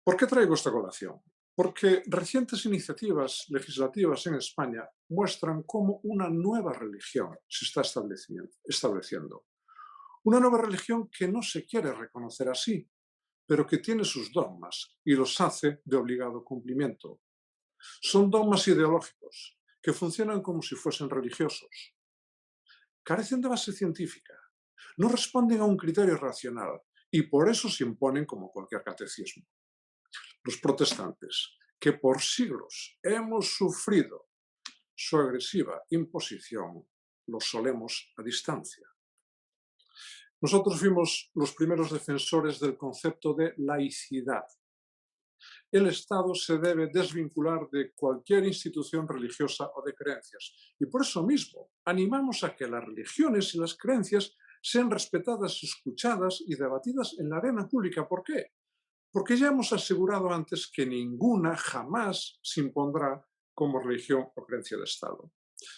¿Por qué traigo esta colación? Porque recientes iniciativas legislativas en España muestran cómo una nueva religión se está estableciendo. Una nueva religión que no se quiere reconocer así, pero que tiene sus dogmas y los hace de obligado cumplimiento. Son dogmas ideológicos que funcionan como si fuesen religiosos. Carecen de base científica, no responden a un criterio racional y por eso se imponen como cualquier catecismo. Los protestantes, que por siglos hemos sufrido su agresiva imposición, los solemos a distancia. Nosotros fuimos los primeros defensores del concepto de laicidad. El Estado se debe desvincular de cualquier institución religiosa o de creencias. Y por eso mismo animamos a que las religiones y las creencias sean respetadas, escuchadas y debatidas en la arena pública. ¿Por qué? Porque ya hemos asegurado antes que ninguna jamás se impondrá como religión o creencia de Estado.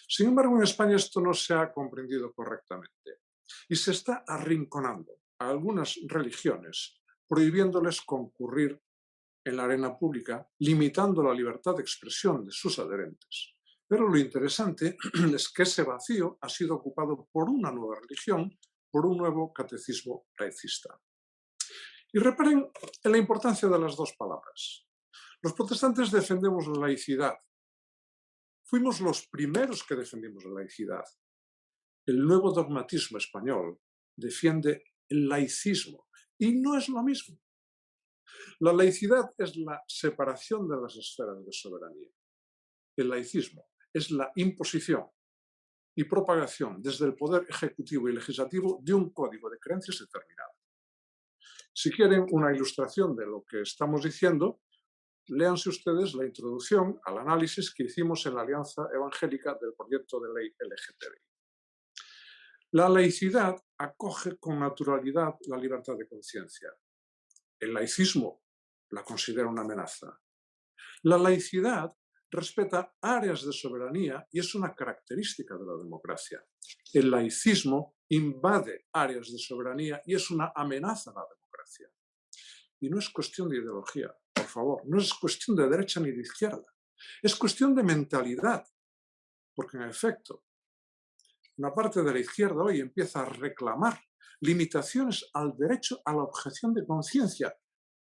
Sin embargo, en España esto no se ha comprendido correctamente y se está arrinconando a algunas religiones, prohibiéndoles concurrir en la arena pública, limitando la libertad de expresión de sus adherentes. Pero lo interesante es que ese vacío ha sido ocupado por una nueva religión, por un nuevo catecismo laicista. Y reparen en la importancia de las dos palabras. Los protestantes defendemos la laicidad. Fuimos los primeros que defendimos la laicidad. El nuevo dogmatismo español defiende el laicismo y no es lo mismo. La laicidad es la separación de las esferas de soberanía. El laicismo es la imposición y propagación desde el poder ejecutivo y legislativo de un código de creencias determinado. Si quieren una ilustración de lo que estamos diciendo, léanse ustedes la introducción al análisis que hicimos en la Alianza Evangélica del proyecto de ley LGTBI. La laicidad acoge con naturalidad la libertad de conciencia. El laicismo la considera una amenaza. La laicidad respeta áreas de soberanía y es una característica de la democracia. El laicismo invade áreas de soberanía y es una amenaza a la democracia. Y no es cuestión de ideología, por favor, no es cuestión de derecha ni de izquierda, es cuestión de mentalidad, porque en efecto, una parte de la izquierda hoy empieza a reclamar limitaciones al derecho a la objeción de conciencia,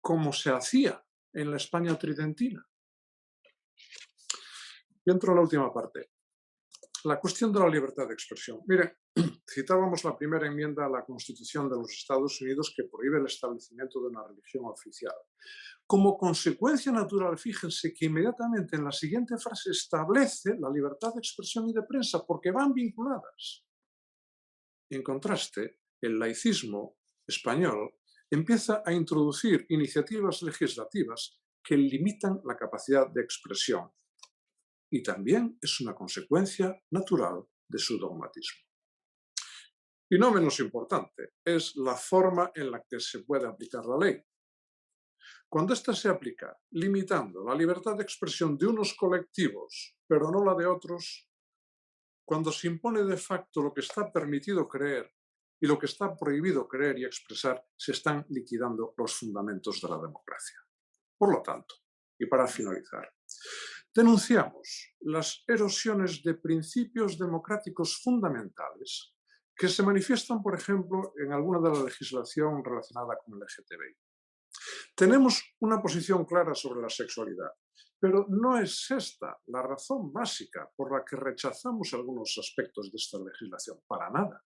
como se hacía en la España tridentina. Y entro en la última parte, la cuestión de la libertad de expresión. Miren, citábamos la primera enmienda a la Constitución de los Estados Unidos que prohíbe el establecimiento de una religión oficial. Como consecuencia natural, fíjense que inmediatamente en la siguiente frase establece la libertad de expresión y de prensa, porque van vinculadas. En contraste, el laicismo español empieza a introducir iniciativas legislativas que limitan la capacidad de expresión. Y también es una consecuencia natural de su dogmatismo. Y no menos importante, es la forma en la que se puede aplicar la ley. Cuando ésta se aplica limitando la libertad de expresión de unos colectivos, pero no la de otros, cuando se impone de facto lo que está permitido creer y lo que está prohibido creer y expresar, se están liquidando los fundamentos de la democracia. Por lo tanto, y para finalizar, denunciamos las erosiones de principios democráticos fundamentales que se manifiestan, por ejemplo, en alguna de la legislación relacionada con el LGTBI. Tenemos una posición clara sobre la sexualidad, pero no es esta la razón básica por la que rechazamos algunos aspectos de esta legislación, para nada.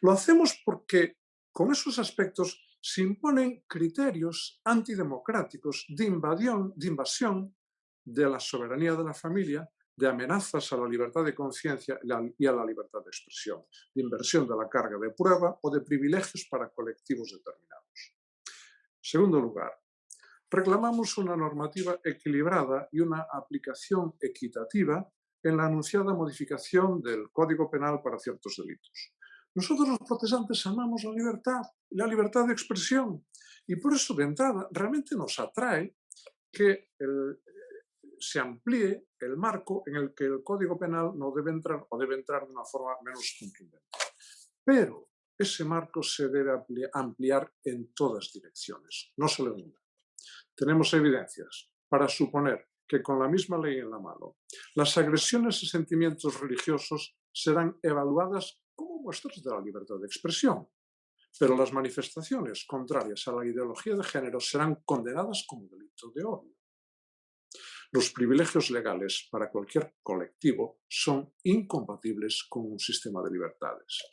Lo hacemos porque con esos aspectos se imponen criterios antidemocráticos de invasión de la soberanía de la familia, de amenazas a la libertad de conciencia y a la libertad de expresión, de inversión de la carga de prueba o de privilegios para colectivos determinados. En segundo lugar, reclamamos una normativa equilibrada y una aplicación equitativa en la anunciada modificación del Código Penal para ciertos delitos. Nosotros los protestantes amamos la libertad de expresión, y por eso de entrada realmente nos atrae que se amplíe el marco en el que el Código Penal no debe entrar o debe entrar de una forma menos contundente. Pero ese marco se debe ampliar en todas direcciones, no solo en una. Tenemos evidencias para suponer que con la misma ley en la mano, las agresiones a sentimientos religiosos serán evaluadas como muestras de la libertad de expresión, pero las manifestaciones contrarias a la ideología de género serán condenadas como delito de odio. Los privilegios legales para cualquier colectivo son incompatibles con un sistema de libertades.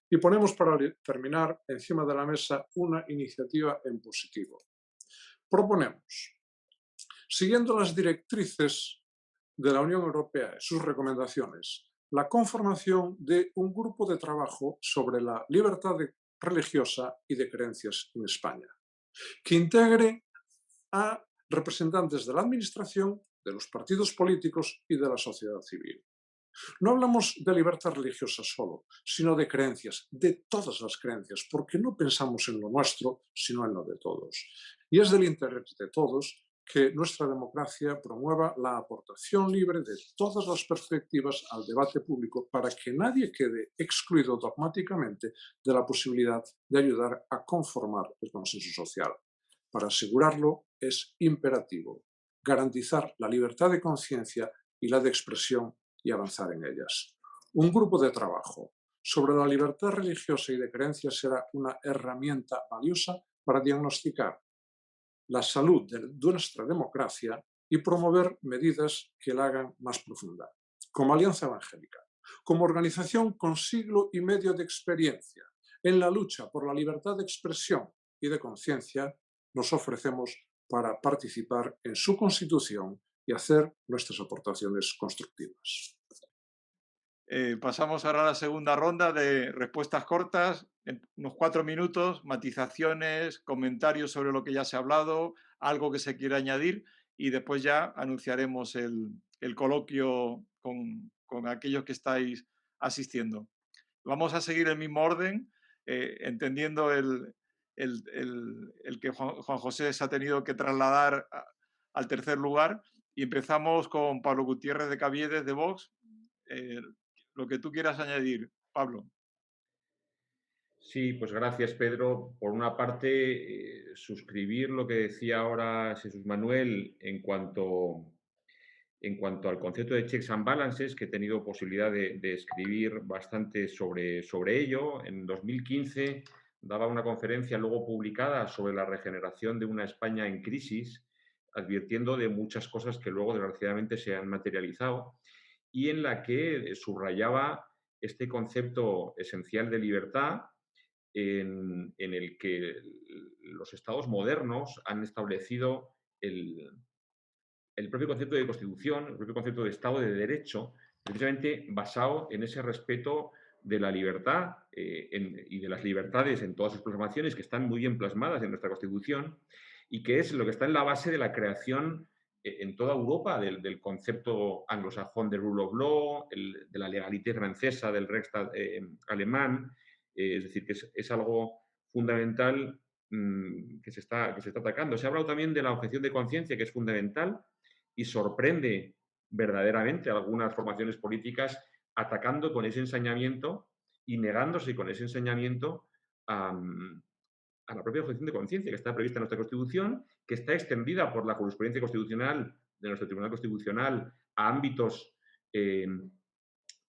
Y ponemos para terminar encima de la mesa una iniciativa en positivo. Proponemos, siguiendo las directrices de la Unión Europea y sus recomendaciones, la conformación de un grupo de trabajo sobre la libertad religiosa y de creencias en España, que integre a representantes de la administración, de los partidos políticos y de la sociedad civil. No hablamos de libertad religiosa solo, sino de creencias, de todas las creencias, porque no pensamos en lo nuestro, sino en lo de todos. Y es del interés de todos que nuestra democracia promueva la aportación libre de todas las perspectivas al debate público para que nadie quede excluido dogmáticamente de la posibilidad de ayudar a conformar el consenso social. Para asegurarlo es imperativo garantizar la libertad de conciencia y la de expresión y avanzar en ellas. Un grupo de trabajo sobre la libertad religiosa y de creencias será una herramienta valiosa para diagnosticar la salud de nuestra democracia y promover medidas que la hagan más profunda. Como Alianza Evangélica, como organización con siglo y medio de experiencia en la lucha por la libertad de expresión y de conciencia, nos ofrecemos para participar en su constitución y hacer nuestras aportaciones constructivas. Pasamos ahora a la segunda ronda de respuestas cortas, en unos 4 minutos, matizaciones, comentarios sobre lo que ya se ha hablado, algo que se quiera añadir y después ya anunciaremos el coloquio con aquellos que estáis asistiendo. Vamos a seguir el mismo orden, entendiendo el que Juan José se ha tenido que trasladar al tercer lugar y empezamos con Pablo Gutiérrez de Caviedes de Vox. Lo que tú quieras añadir, Pablo. Sí, pues gracias, Pedro. Por una parte, suscribir lo que decía ahora Jesús Manuel en cuanto al concepto de checks and balances, que he tenido posibilidad de escribir bastante sobre ello. En 2015 daba una conferencia luego publicada sobre la regeneración de una España en crisis, advirtiendo de muchas cosas que luego desgraciadamente se han materializado y en la que subrayaba este concepto esencial de libertad en el que los estados modernos han establecido el propio concepto de constitución, el propio concepto de Estado de Derecho, precisamente basado en ese respeto de la libertad y de las libertades en todas sus plasmaciones que están muy bien plasmadas en nuestra Constitución y que es lo que está en la base de la creación en toda Europa del concepto anglosajón de rule of law, de la legalité francesa, del Rechtsstaat alemán, es decir, que es algo fundamental que se está atacando. Se ha hablado también de la objeción de conciencia, que es fundamental, y sorprende verdaderamente a algunas formaciones políticas atacando con ese ensañamiento y negándose con ese ensañamiento a la propia objeción de conciencia que está prevista en nuestra Constitución, que está extendida por la jurisprudencia constitucional de nuestro Tribunal Constitucional a ámbitos que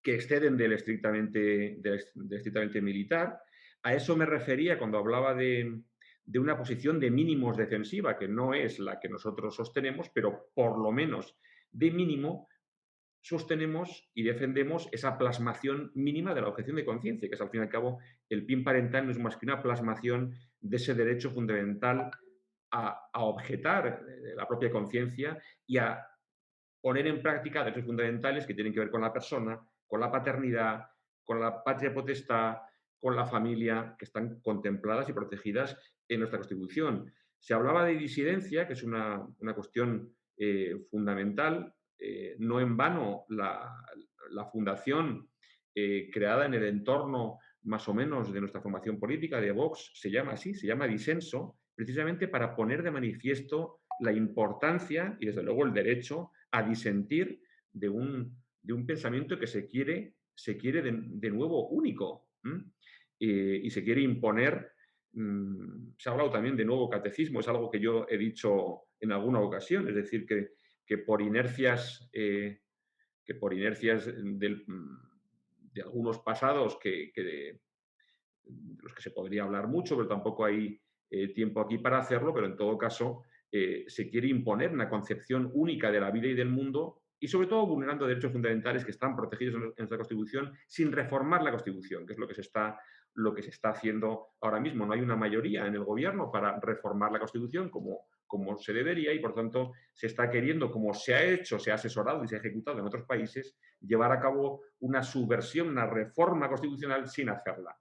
exceden del estrictamente militar. A eso me refería cuando hablaba de una posición de mínimos defensiva, que no es la que nosotros sostenemos, pero por lo menos de mínimo sostenemos y defendemos esa plasmación mínima de la objeción de conciencia, que es al fin y al cabo el PIN parental no es más que una plasmación de ese derecho fundamental a objetar la propia conciencia y a poner en práctica derechos fundamentales que tienen que ver con la persona, con la paternidad, con la patria potestad, con la familia, que están contempladas y protegidas en nuestra Constitución. Se hablaba de disidencia, que es una cuestión fundamental. No en vano la fundación creada en el entorno más o menos de nuestra formación política, de Vox, se llama así, se llama disenso, precisamente para poner de manifiesto la importancia y desde luego el derecho a disentir de un pensamiento que se quiere de nuevo único y se quiere imponer. Se ha hablado también de nuevo catecismo, es algo que yo he dicho en alguna ocasión, es decir, que por inercias, de algunos pasados de los que se podría hablar mucho, pero tampoco hay tiempo aquí para hacerlo, pero en todo caso se quiere imponer una concepción única de la vida y del mundo y sobre todo vulnerando derechos fundamentales que están protegidos en nuestra Constitución sin reformar la Constitución, que es lo que se está haciendo ahora mismo. No hay una mayoría en el gobierno para reformar la Constitución como se debería y, por tanto, se está queriendo, como se ha hecho, se ha asesorado y se ha ejecutado en otros países, llevar a cabo una subversión, una reforma constitucional sin hacerla.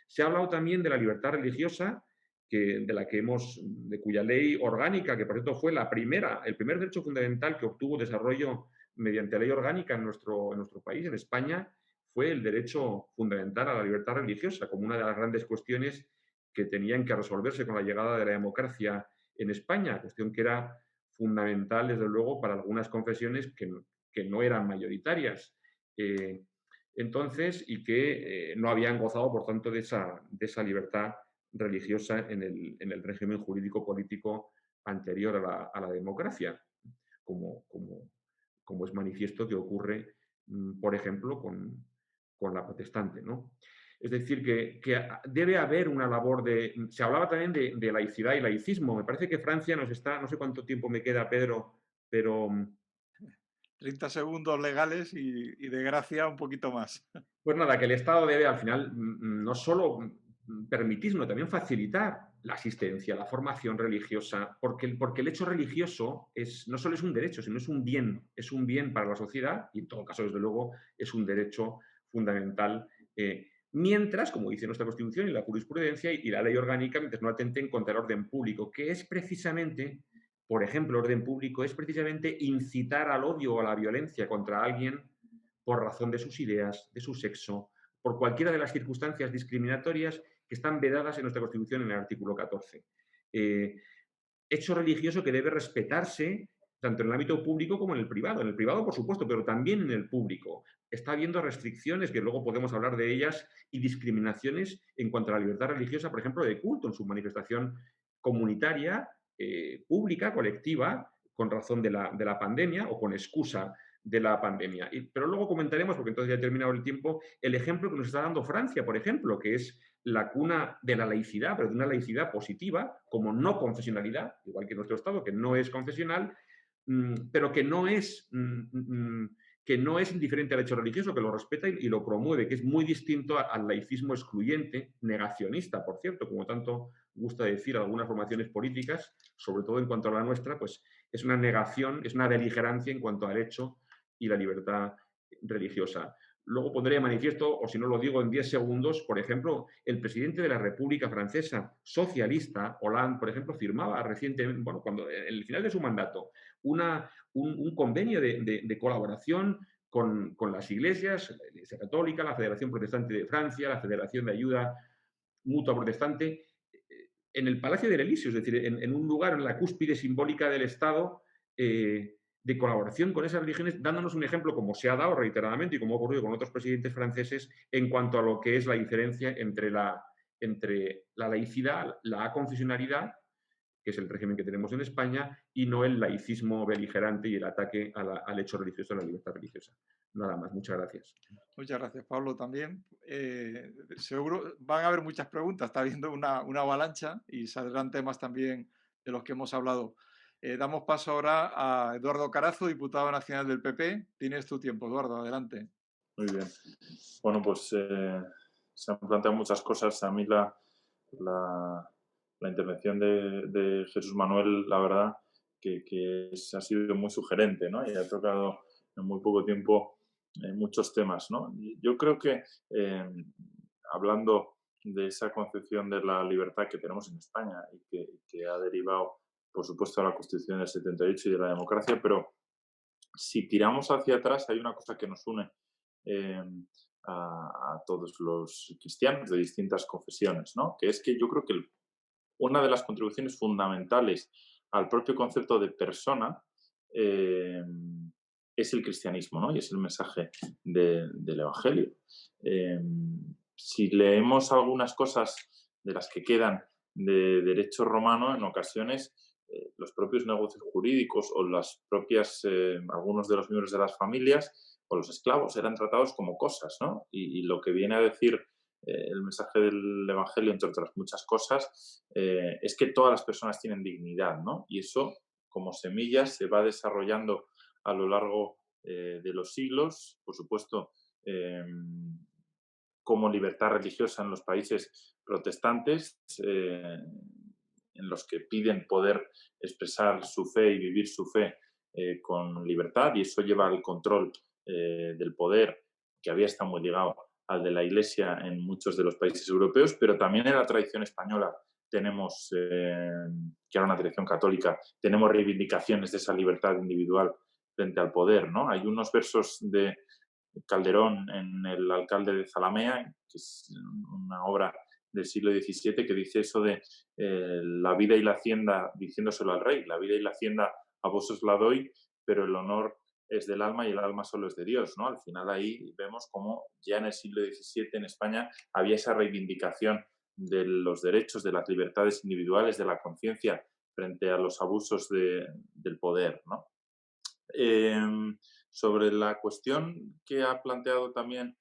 Se ha hablado también de la libertad religiosa, de cuya ley orgánica, que por cierto fue el primer derecho fundamental que obtuvo desarrollo mediante ley orgánica en nuestro país, en España, fue el derecho fundamental a la libertad religiosa, como una de las grandes cuestiones que tenían que resolverse con la llegada de la democracia en España, cuestión que era fundamental, desde luego, para algunas confesiones que no eran mayoritarias. Entonces, y que no habían gozado, por tanto, de esa libertad religiosa en el régimen jurídico-político anterior a la democracia, como es manifiesto que ocurre, por ejemplo, con la protestante, ¿no? Es decir, que debe haber una labor de... Se hablaba también de laicidad y laicismo. Me parece que Francia nos está... No sé cuánto tiempo me queda, Pedro, pero... 30 segundos legales y de gracia un poquito más. Pues nada, que el Estado debe al final no solo permitir, sino también facilitar la asistencia, la formación religiosa, porque el hecho religioso no solo es un derecho, sino es un bien para la sociedad y en todo caso, desde luego, es un derecho fundamental. Mientras, como dice nuestra Constitución y la jurisprudencia y la ley orgánica, mientras no atenten contra el orden público, que es precisamente, por ejemplo, orden público es precisamente incitar al odio o a la violencia contra alguien por razón de sus ideas, de su sexo, por cualquiera de las circunstancias discriminatorias que están vedadas en nuestra Constitución en el artículo 14. Hecho religioso que debe respetarse tanto en el ámbito público como en el privado. En el privado, por supuesto, pero también en el público. Está habiendo restricciones, que luego podemos hablar de ellas, y discriminaciones en cuanto a la libertad religiosa, por ejemplo, de culto en su manifestación comunitaria, pública, colectiva, con razón de la pandemia o con excusa de la pandemia. Pero luego comentaremos, porque entonces ya ha terminado el tiempo, el ejemplo que nos está dando Francia, por ejemplo, que es la cuna de la laicidad, pero de una laicidad positiva, como no confesionalidad, igual que nuestro Estado, que no es confesional, pero que no es indiferente al hecho religioso, que lo respeta y lo promueve, que es muy distinto al laicismo excluyente, negacionista, por cierto, como tanto gusta decir algunas formaciones políticas, sobre todo en cuanto a la nuestra, pues es una negación, es una beligerancia en cuanto al hecho y la libertad religiosa. Luego pondré de manifiesto, o si no lo digo en 10 segundos, por ejemplo, el presidente de la República Francesa, socialista, Hollande, por ejemplo, firmaba recientemente, bueno, cuando en el final de su mandato, un convenio de colaboración con las iglesias, la Iglesia Católica, la Federación Protestante de Francia, la Federación de Ayuda Mutua Protestante, en el Palacio del Elíseo, es decir, en un lugar, en la cúspide simbólica del Estado, de colaboración con esas religiones, dándonos un ejemplo, como se ha dado reiteradamente y como ha ocurrido con otros presidentes franceses, en cuanto a lo que es la diferencia entre la laicidad, la aconfesionalidad, que es el régimen que tenemos en España, y no el laicismo beligerante y el ataque al hecho religioso, a la libertad religiosa. Nada más, muchas gracias. Muchas gracias, Pablo, también. Seguro van a haber muchas preguntas, está habiendo una avalancha y saldrán temas también de los que hemos hablado. Damos paso ahora a Eduardo Carazo, diputado nacional del PP. Tienes tu tiempo, Eduardo, adelante. Muy bien. Bueno, pues se han planteado muchas cosas. A mí la intervención de Jesús Manuel, la verdad, que ha sido muy sugerente, ¿no? Y ha tocado en muy poco tiempo muchos temas, ¿no? Yo creo que hablando de esa concepción de la libertad que tenemos en España y que ha derivado, por supuesto, a la Constitución del 78 y de la democracia, pero si tiramos hacia atrás hay una cosa que nos une a todos los cristianos de distintas confesiones, ¿no? Que es que yo creo que una de las contribuciones fundamentales al propio concepto de persona es el cristianismo, ¿no? Y es el mensaje del Evangelio. Si leemos algunas cosas de las que quedan de derecho romano, en ocasiones los propios negocios jurídicos o las propias, algunos de los miembros de las familias o los esclavos eran tratados como cosas, ¿no? Y lo que viene a decir el mensaje del Evangelio, entre otras muchas cosas, es que todas las personas tienen dignidad, ¿no? Y eso, como semillas, se va desarrollando a lo largo de los siglos, por supuesto, como libertad religiosa en los países protestantes, en los que piden poder expresar su fe y vivir su fe con libertad, y eso lleva al control del poder, que había estado muy ligado al de la Iglesia en muchos de los países europeos, pero también en la tradición española tenemos, que era una tradición católica, tenemos reivindicaciones de esa libertad individual frente al poder, ¿no? Hay unos versos de Calderón en El alcalde de Zalamea, que es una obra del siglo XVII, que dice eso de la vida y la hacienda, diciéndoselo al rey, la vida y la hacienda a vos os la doy, pero el honor es del alma y el alma solo es de Dios, ¿no? Al final ahí vemos cómo ya en el siglo XVII en España había esa reivindicación de los derechos, de las libertades individuales, de la conciencia frente a los abusos del poder, ¿no? Sobre la cuestión que ha planteado también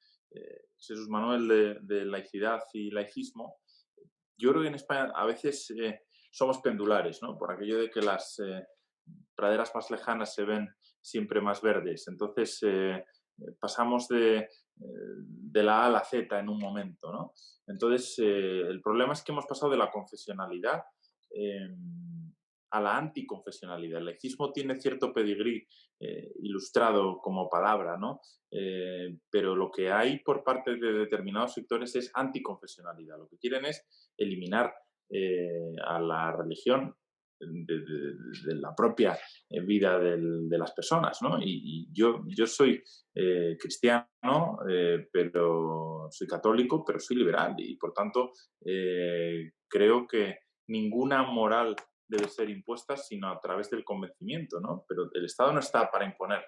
Jesús Manuel, de laicidad y laicismo, yo creo que en España a veces somos pendulares, ¿no? Por aquello de que las praderas más lejanas se ven siempre más verdes. Entonces, pasamos de la A a la Z en un momento, ¿no? Entonces, el problema es que hemos pasado de la confesionalidad a la anticonfesionalidad. El laicismo tiene cierto pedigrí ilustrado como palabra, ¿no? Pero lo que hay por parte de determinados sectores es anticonfesionalidad. Lo que quieren es eliminar a la religión de la propia vida de las personas, ¿no? Y yo soy cristiano, pero soy católico, pero soy liberal y por tanto creo que ninguna moral debe ser impuesta sino a través del convencimiento, ¿no? Pero el Estado no está para imponer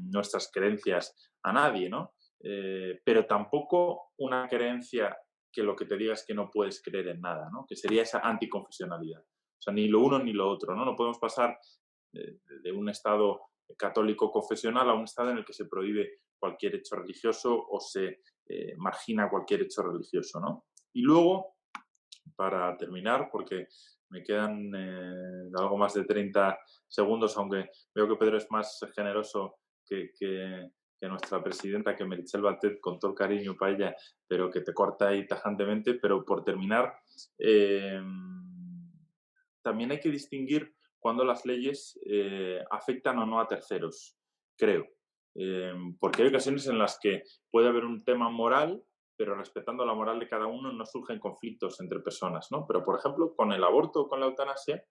nuestras creencias a nadie, ¿no? Pero tampoco una creencia que lo que te diga es que no puedes creer en nada, ¿no? Que sería esa anticonfesionalidad. O sea, ni lo uno ni lo otro, ¿no? No podemos pasar de un Estado católico confesional a un Estado en el que se prohíbe cualquier hecho religioso o se margina cualquier hecho religioso, ¿no? Y luego, para terminar, porque me quedan algo más de 30 segundos, aunque veo que Pedro es más generoso que nuestra presidenta, que Meritxell Batet, con todo el cariño para ella, pero que te corta ahí tajantemente. Pero por terminar, también hay que distinguir cuando las leyes afectan o no a terceros, creo. Porque hay ocasiones en las que puede haber un tema moral, pero respetando la moral de cada uno no surgen conflictos entre personas, ¿no? Pero, por ejemplo, con el aborto o con la eutanasia,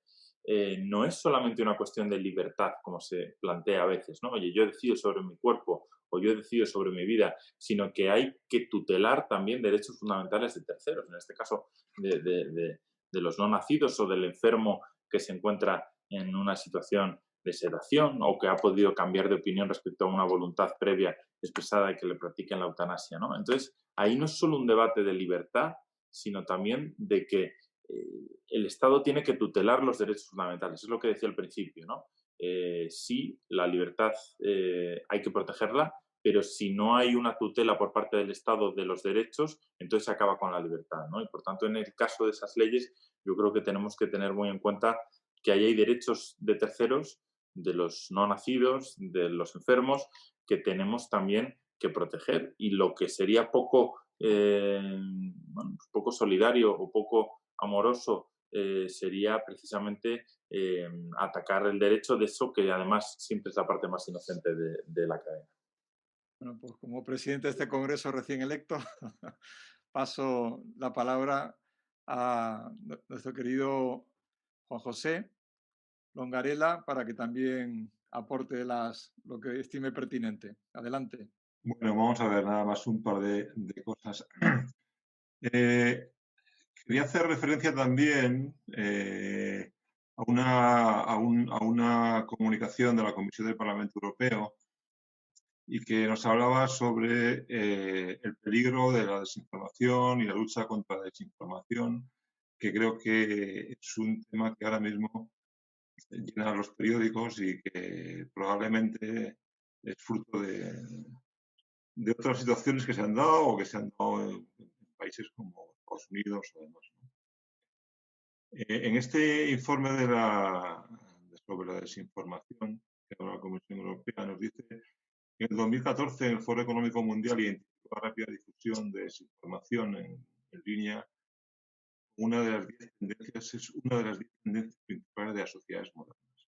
no es solamente una cuestión de libertad, como se plantea a veces, ¿no? Oye, yo decido sobre mi cuerpo o yo decido sobre mi vida, sino que hay que tutelar también derechos fundamentales de terceros, en este caso de los no nacidos o del enfermo que se encuentra en una situación de sedación o que ha podido cambiar de opinión respecto a una voluntad previa expresada de que le practiquen la eutanasia, ¿no? Entonces, ahí no es solo un debate de libertad, sino también de que el Estado tiene que tutelar los derechos fundamentales. Es lo que decía al principio, ¿no? Sí, la libertad hay que protegerla, pero si no hay una tutela por parte del Estado de los derechos, entonces se acaba con la libertad, ¿no? Y por tanto, en el caso de esas leyes, yo creo que tenemos que tener muy en cuenta que ahí hay derechos de terceros, de los no nacidos, de los enfermos, que tenemos también que proteger. Y lo que sería poco, poco solidario o poco amoroso sería precisamente atacar el derecho de eso, que además siempre es la parte más inocente de la cadena. Bueno, pues como presidente de este Congreso recién electo, paso la palabra a nuestro querido Juan José Longarela para que también aporte lo que estime pertinente. Adelante. Bueno, vamos a ver nada más un par de cosas. Quería hacer referencia también a una comunicación de la Comisión del Parlamento Europeo y que nos hablaba sobre el peligro de la desinformación y la lucha contra la desinformación, que creo que es un tema que ahora mismo llena los periódicos y que probablemente es fruto de otras situaciones que se han dado o que se han dado en países como Estados Unidos o demás, ¿no? En este informe sobre la desinformación que la Comisión Europea nos dice que en el 2014 el Foro Económico Mundial identificó la rápida difusión de desinformación en línea. Una de las 10 tendencias es una de las 10 tendencias principales de las sociedades modernas.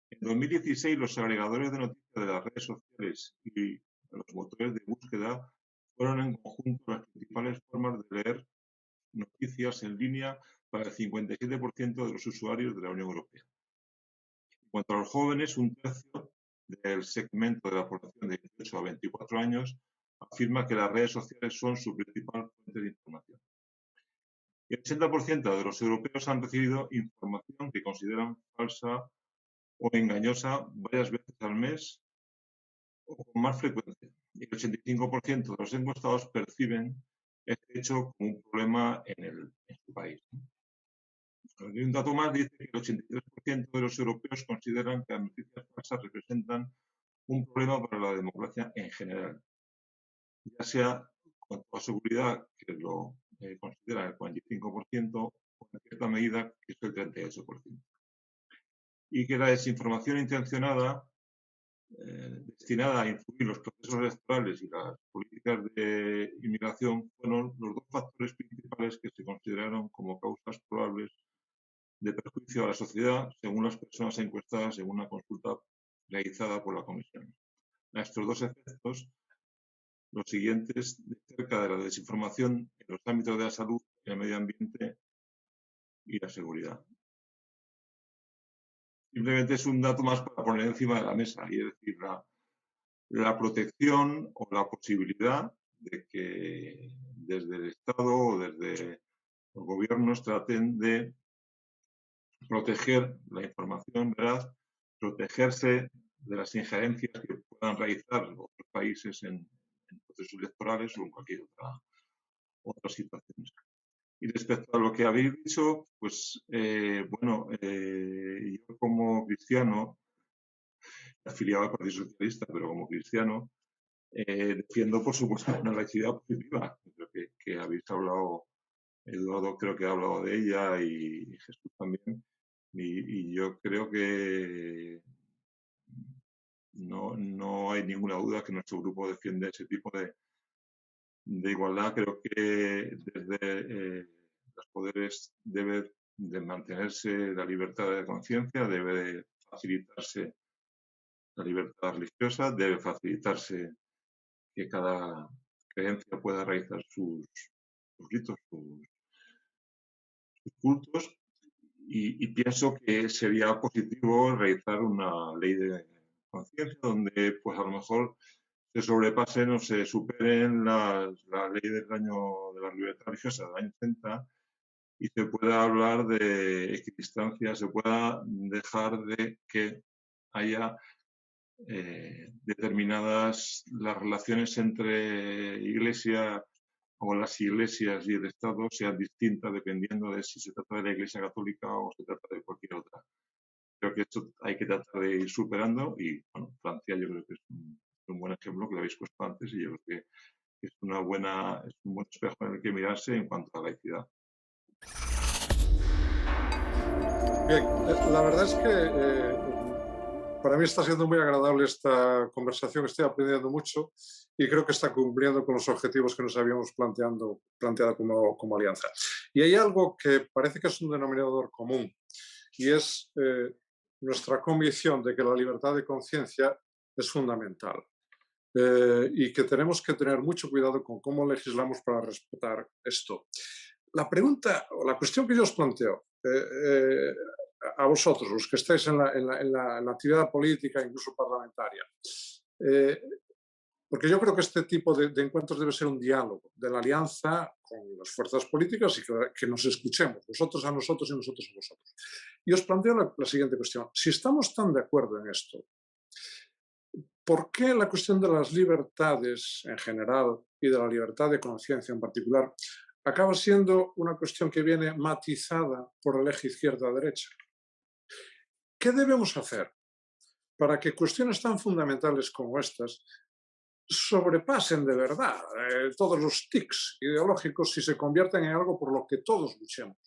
En 2016 los agregadores de noticias de las redes sociales y los motores de búsqueda fueron en conjunto las principales formas de leer noticias en línea para el 57% de los usuarios de la Unión Europea. En cuanto a los jóvenes, un tercio del segmento de la población de 18 a 24 años afirma que las redes sociales son su principal fuente de información. Y el 80% de los europeos han recibido información que consideran falsa o engañosa varias veces al mes o con más frecuencia. Y el 85% de los encuestados perciben este hecho como un problema en su país. Y un dato más dice que el 83% de los europeos consideran que las noticias falsas representan un problema para la democracia en general, ya sea cuanto a seguridad, que lo consideran el 45%, o en cierta medida, que es el 38%. Y que la desinformación intencionada, destinada a influir en los procesos electorales y las políticas de inmigración, fueron los dos factores principales que se consideraron como causas probables de perjuicio a la sociedad, según las personas encuestadas en una consulta realizada por la Comisión. A estos dos efectos, los siguientes de cerca de la desinformación en los ámbitos de la salud, el medio ambiente y la seguridad. Simplemente es un dato más para poner encima de la mesa, y es decir, la protección o la posibilidad de que desde el Estado o desde los gobiernos traten de proteger la información veraz, protegerse de las injerencias que puedan realizar otros países en procesos electorales o en cualquier otra situación. Y respecto a lo que habéis dicho, pues bueno, yo como cristiano, afiliado al Partido Socialista, pero como cristiano, defiendo por supuesto una laicidad positiva. Creo que habéis hablado, Eduardo creo que ha hablado de ella y Jesús también. Y yo creo que no hay ninguna duda que nuestro grupo defiende ese tipo de igualdad. Creo que desde los poderes debe de mantenerse la libertad de conciencia, debe de facilitarse la libertad religiosa, debe facilitarse que cada creencia pueda realizar sus ritos, sus cultos, y pienso que sería positivo realizar una ley de conciencia donde pues a lo mejor se sobrepasen o se superen la ley del año de la libertad religiosa del año 30 y se pueda hablar de equidistancia, se pueda dejar de que haya determinadas las relaciones entre iglesia o las iglesias y el Estado sean distintas dependiendo de si se trata de la Iglesia Católica o se trata de cualquier otra. Creo que esto hay que tratar de ir superando y bueno, Francia yo creo que es un buen ejemplo que lo habéis puesto antes y yo creo que es un buen espejo en el que mirarse en cuanto a la laicidad. Bien, la verdad es que para mí está siendo muy agradable esta conversación, estoy aprendiendo mucho y creo que está cumpliendo con los objetivos que nos habíamos planteado como alianza. Y hay algo que parece que es un denominador común y es nuestra convicción de que la libertad de conciencia es fundamental y que tenemos que tener mucho cuidado con cómo legislamos para respetar esto. La pregunta o la cuestión que yo os planteo a vosotros, los que estáis en la actividad política, incluso parlamentaria, porque yo creo que este tipo de encuentros debe ser un diálogo de la alianza con las fuerzas políticas y que nos escuchemos, vosotros a nosotros y nosotros a vosotros. Y os planteo la siguiente cuestión. Si estamos tan de acuerdo en esto, ¿por qué la cuestión de las libertades en general y de la libertad de conciencia en particular acaba siendo una cuestión que viene matizada por el eje izquierda-derecha? ¿Qué debemos hacer para que cuestiones tan fundamentales como estas sobrepasen de verdad todos los tics ideológicos y se conviertan en algo por lo que todos luchemos?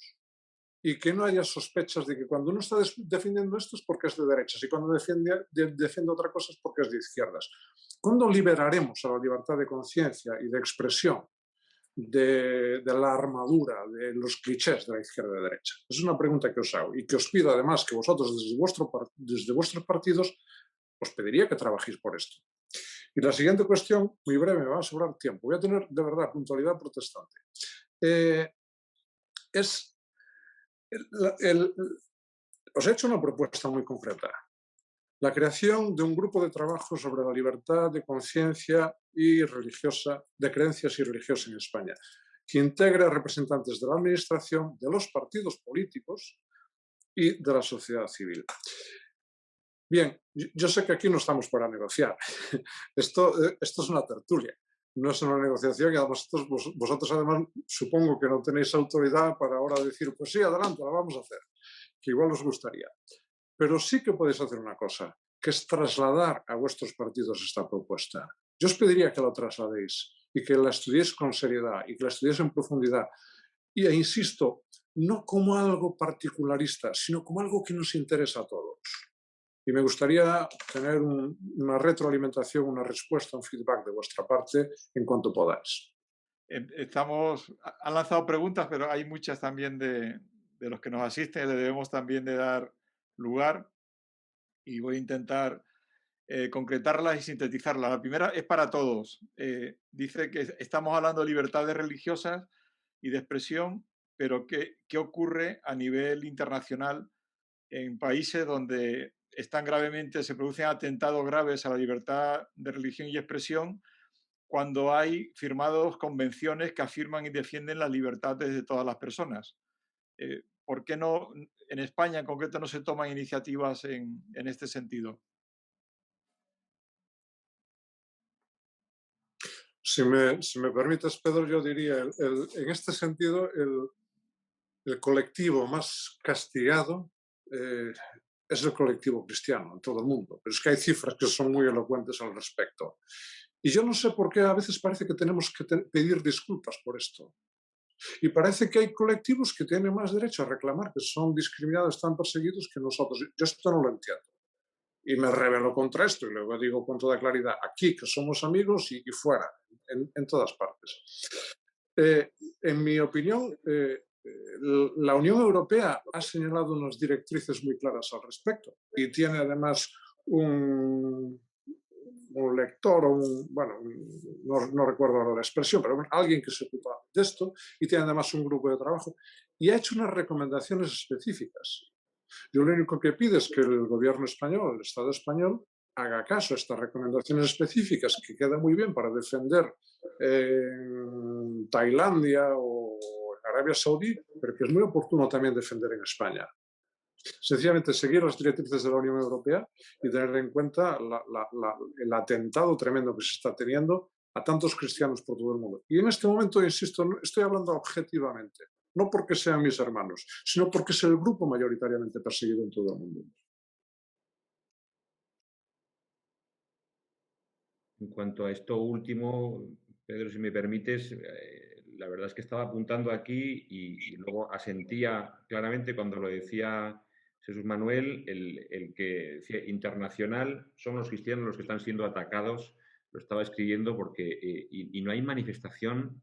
Y que no haya sospechas de que cuando uno está defendiendo esto es porque es de derechas y cuando defiende otra cosa es porque es de izquierdas. ¿Cuándo liberaremos a la libertad de conciencia y de expresión de la armadura, de los clichés de la izquierda y derecha? Es una pregunta que os hago y que os pido además que vosotros desde vuestros partidos os pediría que trabajéis por esto. Y la siguiente cuestión, muy breve, me va a sobrar tiempo, voy a tener de verdad puntualidad protestante. Os he hecho una propuesta muy concreta. La creación de un grupo de trabajo sobre la libertad de conciencia y religiosa, de creencias y religiosas en España, que integre a representantes de la administración, de los partidos políticos y de la sociedad civil. Bien, yo sé que aquí no estamos para negociar. Esto es una tertulia, no es una negociación y además vosotros además supongo que no tenéis autoridad para ahora decir, pues sí, adelante, la vamos a hacer, que igual os gustaría. Pero sí que podéis hacer una cosa, que es trasladar a vuestros partidos esta propuesta. Yo os pediría que la trasladéis y que la estudiéis con seriedad y que la estudiéis en profundidad. Y insisto, no como algo particularista, sino como algo que nos interesa a todos. Y me gustaría tener una retroalimentación, una respuesta, un feedback de vuestra parte en cuanto podáis. Han lanzado preguntas, pero hay muchas también de los que nos asisten, le debemos también de dar lugar y voy a intentar concretarlas y sintetizarlas. La primera es para todos. Dice que estamos hablando de libertades religiosas y de expresión, pero ¿qué ocurre a nivel internacional en países donde se producen atentados graves a la libertad de religión y expresión, cuando hay firmados convenciones que afirman y defienden las libertades de todas las personas? ¿Por qué no, en España en concreto, no se toman iniciativas en este sentido? Si me permites, Pedro, yo diría, en este sentido, el colectivo más castigado es el colectivo cristiano en todo el mundo. Pero es que hay cifras que son muy elocuentes al respecto. Y yo no sé por qué a veces parece que tenemos que pedir disculpas por esto. Y parece que hay colectivos que tienen más derecho a reclamar que son discriminados, están perseguidos que nosotros. Yo esto no lo entiendo. Y me rebelo contra esto y luego digo con toda claridad, aquí que somos amigos y fuera, en todas partes. En mi opinión, la Unión Europea ha señalado unas directrices muy claras al respecto y tiene además un lector, no recuerdo ahora la expresión, pero alguien que se ocupa de esto y tiene además un grupo de trabajo y ha hecho unas recomendaciones específicas. Yo lo único que pido es que el gobierno español, el Estado español, haga caso a estas recomendaciones específicas que quedan muy bien para defender en Tailandia o en Arabia Saudí, pero que es muy oportuno también defender en España. Sencillamente seguir las directrices de la Unión Europea y tener en cuenta el atentado tremendo que se está teniendo a tantos cristianos por todo el mundo. Y en este momento, insisto, estoy hablando objetivamente, no porque sean mis hermanos, sino porque es el grupo mayoritariamente perseguido en todo el mundo. En cuanto a esto último, Pedro, si me permites, la verdad es que estaba apuntando aquí y luego asentía claramente cuando lo decía Jesús Manuel, el que decía, internacional son los cristianos los que están siendo atacados, lo estaba escribiendo porque y no hay manifestación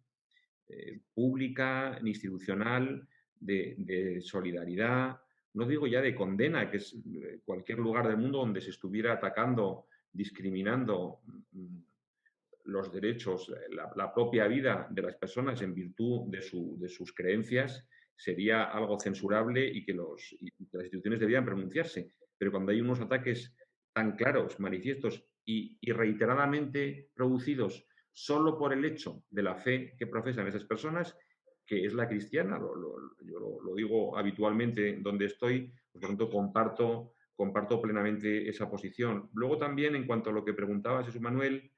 pública ni institucional de solidaridad, no digo ya de condena, que es cualquier lugar del mundo donde se estuviera atacando, discriminando los derechos, la propia vida de las personas en virtud de sus creencias, sería algo censurable y que las instituciones debían pronunciarse. Pero cuando hay unos ataques tan claros, manifiestos y reiteradamente producidos solo por el hecho de la fe que profesan esas personas, que es la cristiana, yo lo digo habitualmente donde estoy, por lo tanto comparto plenamente esa posición. Luego también, en cuanto a lo que preguntaba Jesús Manuel,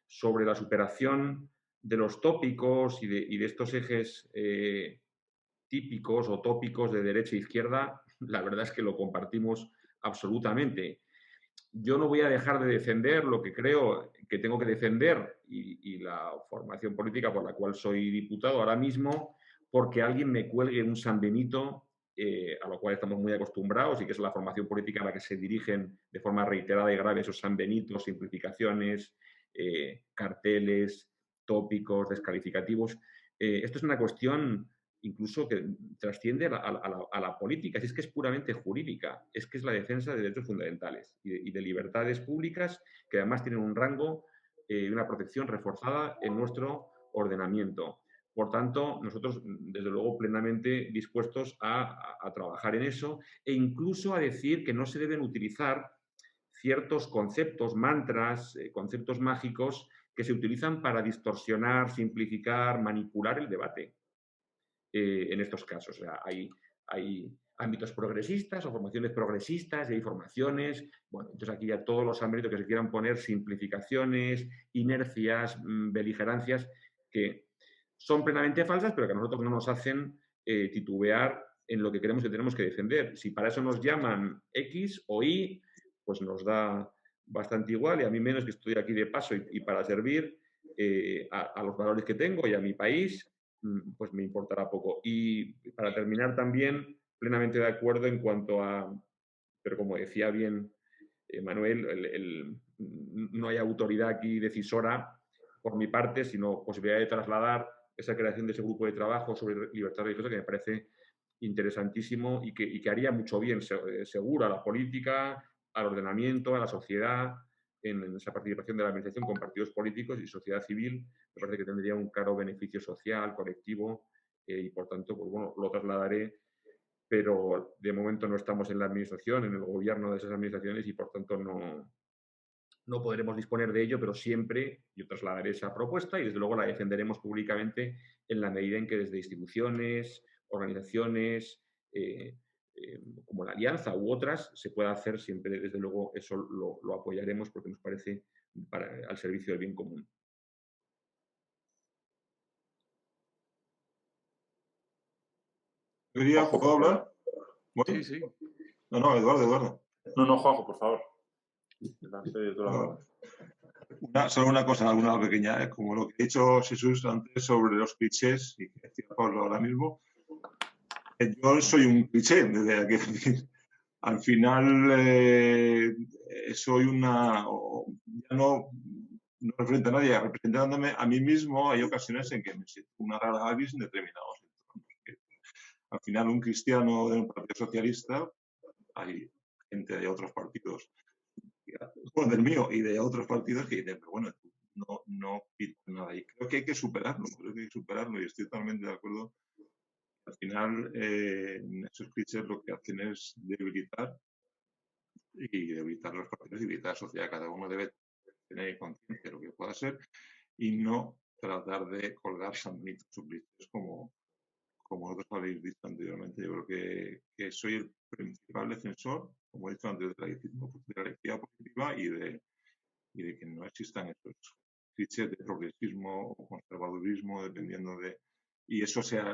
sobre la superación de los tópicos y de estos ejes típicos o tópicos de derecha e izquierda, la verdad es que lo compartimos absolutamente. Yo no voy a dejar de defender lo que creo que tengo que defender y la formación política por la cual soy diputado ahora mismo, porque alguien me cuelgue un San Benito, a lo cual estamos muy acostumbrados y que es la formación política a la que se dirigen de forma reiterada y grave esos San Benitos, simplificaciones, carteles, tópicos, descalificativos. Esto es una cuestión incluso que trasciende a la política, si es que es puramente jurídica, es que es la defensa de derechos fundamentales y de libertades públicas que además tienen un rango y una protección reforzada en nuestro ordenamiento. Por tanto, nosotros, desde luego, plenamente dispuestos a trabajar en eso e incluso a decir que no se deben utilizar ciertos conceptos, mantras, conceptos mágicos que se utilizan para distorsionar, simplificar, manipular el debate. En estos casos. O sea, hay ámbitos progresistas o formaciones progresistas y hay formaciones, bueno, entonces aquí ya todos los ámbitos que se quieran poner, simplificaciones, inercias, beligerancias, que son plenamente falsas, pero que a nosotros no nos hacen titubear en lo que creemos que tenemos que defender. Si para eso nos llaman X o Y, pues nos da bastante igual y a mí menos, que estoy aquí de paso y para servir. a los valores que tengo y a mi país, pues me importará poco. Y para terminar también, plenamente de acuerdo en cuanto a, pero como decía bien Manuel, no hay autoridad aquí decisora por mi parte, sino posibilidad de trasladar esa creación de ese grupo de trabajo sobre libertad religiosa que me parece interesantísimo y que haría mucho bien, seguro, a la política, al ordenamiento, a la sociedad, en esa participación de la administración con partidos políticos y sociedad civil. Me parece que tendría un claro beneficio social, colectivo, y por tanto, pues bueno, lo trasladaré, pero de momento no estamos en la administración, en el gobierno de esas administraciones y por tanto no podremos disponer de ello, pero siempre yo trasladaré esa propuesta y desde luego la defenderemos públicamente en la medida en que desde instituciones, organizaciones, como la Alianza u otras, se pueda hacer siempre, desde luego eso lo apoyaremos porque nos parece al servicio del bien común. ¿Puedo hablar? Sí, sí. No, Eduardo. No, Juanjo, por favor. Solo una cosa, alguna pequeña, como lo que ha dicho Jesús antes sobre los clichés, y que decía Pablo ahora mismo. Yo soy un cliché, desde aquí. Al final soy ya no represento a nadie, representándome a mí mismo. Hay ocasiones en que me siento una rara avis en determinados entornos. Al final, un cristiano de un partido socialista, hay gente de otros partidos, bueno, del mío y de otros partidos que dicen, pero bueno, no pido nada. Y creo que hay que superarlo, y estoy totalmente de acuerdo. Al final, esos clichés lo que hacen es debilitar los partidos y debilitar la sociedad. Cada uno debe tener conciencia de lo que pueda ser y no tratar de colgar sandwiches o clichés como otros habéis visto anteriormente. Yo creo que soy el principal defensor, como he dicho antes, del laicismo, de la lectura positiva y de que no existan esos clichés de progresismo o conservadurismo, dependiendo de... Y eso se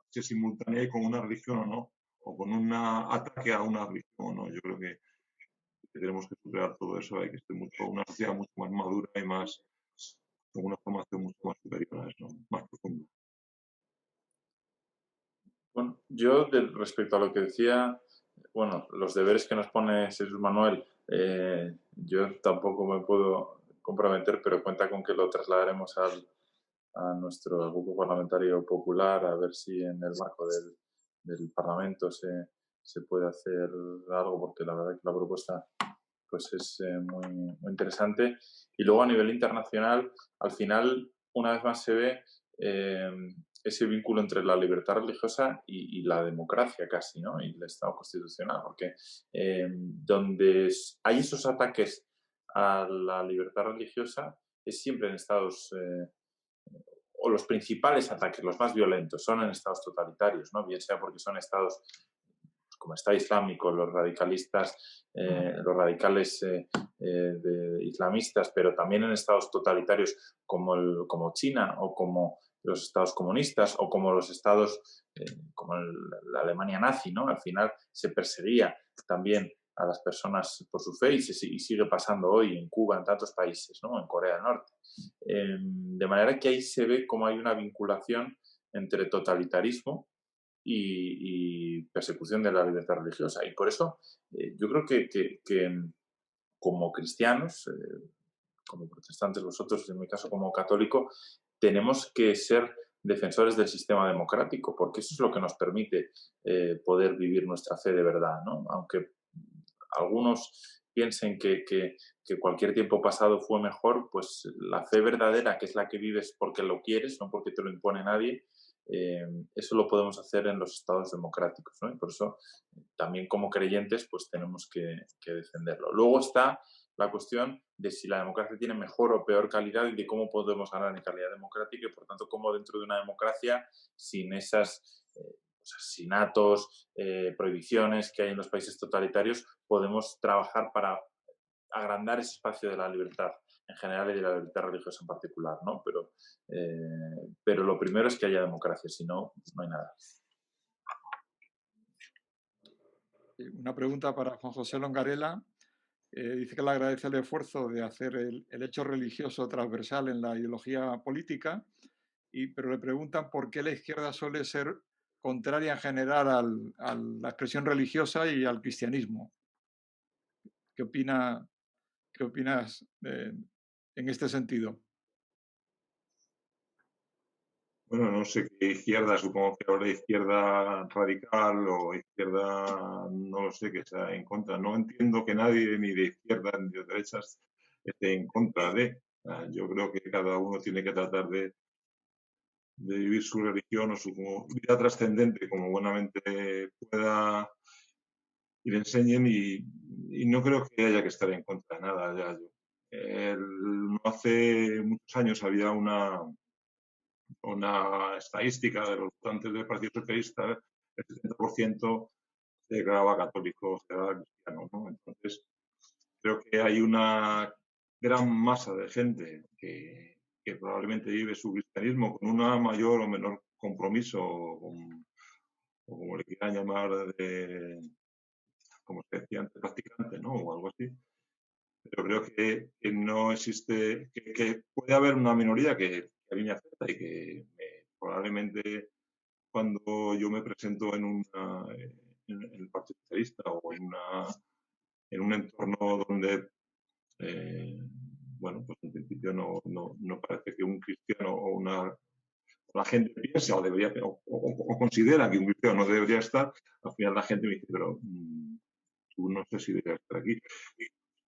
simultanee con una religión o no, o con un ataque a una religión o no. Yo creo que tenemos que superar todo eso. Hay que ser una sociedad mucho más madura y más con una formación mucho más superior a eso, más profunda. Bueno, yo respecto a lo que decía, bueno, los deberes que nos pone Jesús Manuel, yo tampoco me puedo comprometer, pero cuenta con que lo trasladaremos a nuestro grupo parlamentario popular, a ver si en el marco del Parlamento se puede hacer algo, porque la verdad que la propuesta pues es muy, muy interesante. Y luego a nivel internacional, al final, una vez más se ve ese vínculo entre la libertad religiosa y la democracia casi, ¿no? Y el Estado constitucional, porque donde hay esos ataques a la libertad religiosa es siempre en estados, o los principales ataques, los más violentos, son en estados totalitarios, ¿no? Bien sea porque son estados como Estado Islámico, los radicalistas, los radicales islamistas, pero también en estados totalitarios como China o como los estados comunistas o como los estados como la Alemania nazi, ¿no? Al final se perseguía también a las personas por su fe y sigue pasando hoy en Cuba, en tantos países, ¿no? En Corea del Norte. De manera que ahí se ve cómo hay una vinculación entre totalitarismo y persecución de la libertad religiosa. Y por eso yo creo que como cristianos, como protestantes vosotros, en mi caso como católico, tenemos que ser defensores del sistema democrático, porque eso es lo que nos permite poder vivir nuestra fe de verdad, ¿no? Aunque algunos piensen que cualquier tiempo pasado fue mejor, pues la fe verdadera, que es la que vives porque lo quieres, no porque te lo impone nadie, eso lo podemos hacer en los estados democráticos, ¿no? Y por eso también como creyentes pues tenemos que defenderlo. Luego está la cuestión de si la democracia tiene mejor o peor calidad y de cómo podemos ganar en calidad democrática y por tanto cómo dentro de una democracia sin esas asesinatos, prohibiciones que hay en los países totalitarios, podemos trabajar para agrandar ese espacio de la libertad en general y de la libertad religiosa en particular, ¿no? Pero lo primero es que haya democracia, si no, no hay nada. Una pregunta para Juan José Longarela. dice que le agradece el esfuerzo de hacer el hecho religioso transversal en la ideología política, pero le preguntan por qué la izquierda suele ser contraria en general a la expresión religiosa y al cristianismo. ¿Qué opinas en este sentido? Bueno, no sé qué izquierda, supongo que ahora izquierda radical o izquierda, no lo sé, que sea en contra. No entiendo que nadie, ni de izquierda ni de derechas, esté en contra de. Yo creo que cada uno tiene que tratar de vivir su religión o su vida trascendente como buenamente pueda y le enseñen y no creo que haya que estar en contra de nada. Ya, no hace muchos años había una estadística de los votantes del Partido Socialista, el 70% se declaraba católico, se declaraba cristiano, ¿no? Entonces, creo que hay una gran masa de gente que probablemente vive su cristianismo con un mayor o menor compromiso, o como le quieran llamar, como se decía antes, practicante, ¿no? O algo así. Pero creo que no existe, que puede haber una minoría que a mí me afecta y que probablemente cuando yo me presento en el Partido Socialista o en un entorno donde, bueno, pues en principio no parece que un cristiano o la gente piensa o debería o considera que un cristiano no debería estar, al final la gente me dice, pero tú no sé si deberías estar aquí.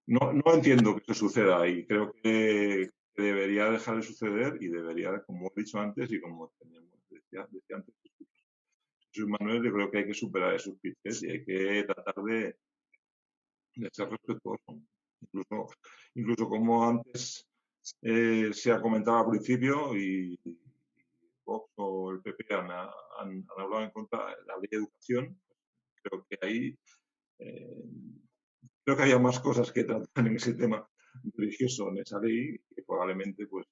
No entiendo que eso suceda y creo que debería dejar de suceder y debería, como he dicho antes y como decía antes, Jesús Manuel, yo creo que hay que superar esos clichés y hay que tratar de ser respetuoso. Incluso como antes se ha comentado al principio y Vox o el PP han hablado en contra de la ley de educación, creo que ahí creo que había más cosas que tratar en ese tema religioso, en esa ley, que probablemente pues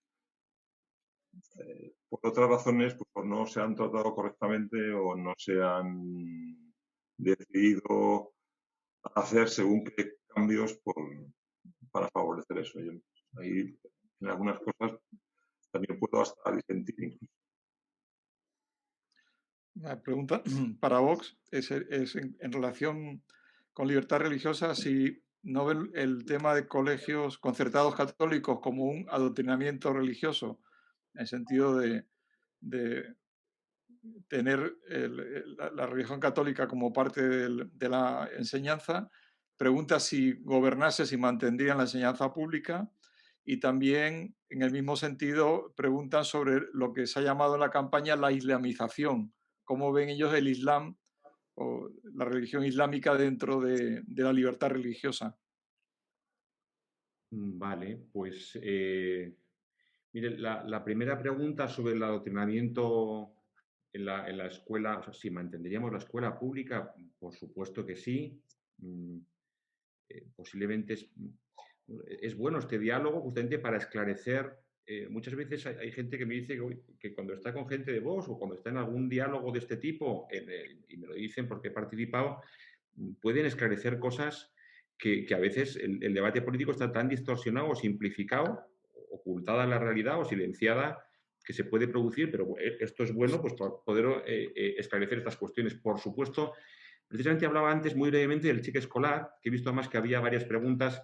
por otras razones pues no se han tratado correctamente o no se han decidido hacer según qué cambios para favorecer eso. Yo ahí en algunas cosas también puedo hasta disentir incluso. La pregunta para Vox es en relación con libertad religiosa, si no ven el tema de colegios concertados católicos como un adoctrinamiento religioso, en el sentido de tener la religión católica como parte de la enseñanza. Pregunta si gobernase, si mantendrían la enseñanza pública, y también en el mismo sentido preguntan sobre lo que se ha llamado en la campaña la islamización. ¿Cómo ven ellos el Islam o la religión islámica dentro de la libertad religiosa? Vale, pues mire, la primera pregunta sobre el adoctrinamiento en la escuela, o sea, si mantendríamos la escuela pública, por supuesto que sí. Posiblemente es bueno este diálogo justamente para esclarecer. Muchas veces hay gente que me dice que cuando está con gente de Vox o cuando está en algún diálogo de este tipo, y me lo dicen porque he participado, pueden esclarecer cosas que a veces el debate político está tan distorsionado o simplificado, ocultada la realidad o silenciada, que se puede producir, pero esto es bueno pues, para poder esclarecer estas cuestiones. Por supuesto, precisamente hablaba antes muy brevemente del cheque escolar, que he visto además que había varias preguntas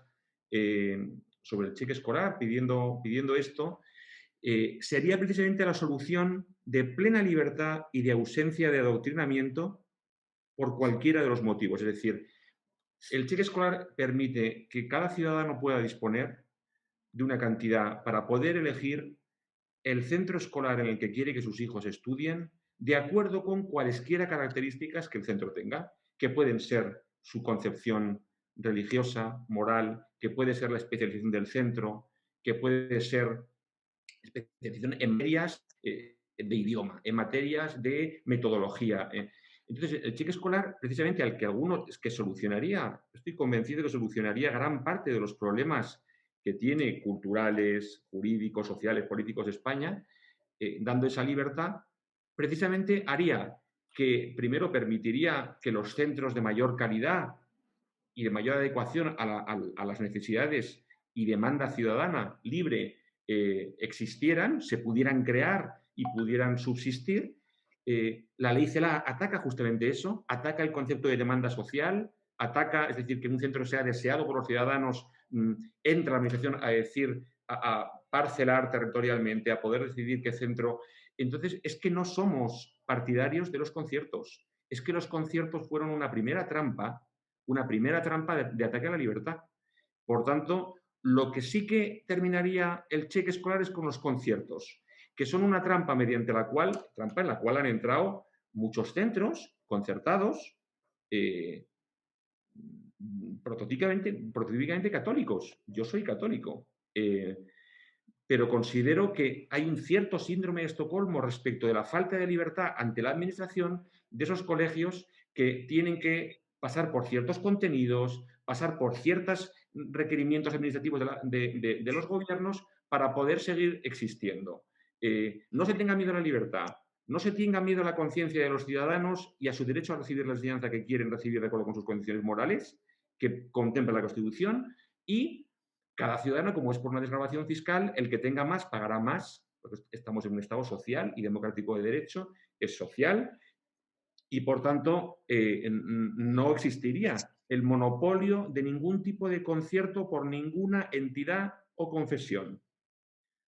sobre el cheque escolar pidiendo esto. Sería precisamente la solución de plena libertad y de ausencia de adoctrinamiento por cualquiera de los motivos. Es decir, el cheque escolar permite que cada ciudadano pueda disponer de una cantidad para poder elegir el centro escolar en el que quiere que sus hijos estudien, de acuerdo con cualesquiera características que el centro tenga, que pueden ser su concepción religiosa, moral, que puede ser la especialización del centro, que puede ser especialización en materias de idioma, en materias de metodología. Entonces, el cheque escolar, precisamente al que alguno es que solucionaría, estoy convencido que solucionaría gran parte de los problemas que tiene culturales, jurídicos, sociales, políticos de España, dando esa libertad, precisamente haría que primero permitiría que los centros de mayor calidad y de mayor adecuación a las necesidades y demanda ciudadana libre existieran, se pudieran crear y pudieran subsistir, la ley CELA ataca justamente eso, ataca el concepto de demanda social, ataca, es decir, que un centro sea deseado por los ciudadanos, entra la administración a decir, a parcelar territorialmente, a poder decidir qué centro. Entonces, es que no somos partidarios de los conciertos, es que los conciertos fueron una primera trampa de ataque a la libertad. Por tanto, lo que sí que terminaría el cheque escolar es con los conciertos, que son una trampa en la cual han entrado muchos centros concertados, prototípicamente católicos. Yo soy católico, pero considero que hay un cierto síndrome de Estocolmo respecto de la falta de libertad ante la administración de esos colegios que tienen que pasar por ciertos contenidos, pasar por ciertos requerimientos administrativos de los gobiernos para poder seguir existiendo. No se tenga miedo a la libertad, no se tenga miedo a la conciencia de los ciudadanos y a su derecho a recibir la enseñanza que quieren recibir de acuerdo con sus condiciones morales, que contempla la Constitución, y cada ciudadano, como es por una desgravación fiscal, el que tenga más pagará más, porque estamos en un Estado social y democrático de derecho, es social, y por tanto no existiría el monopolio de ningún tipo de concierto por ninguna entidad o confesión.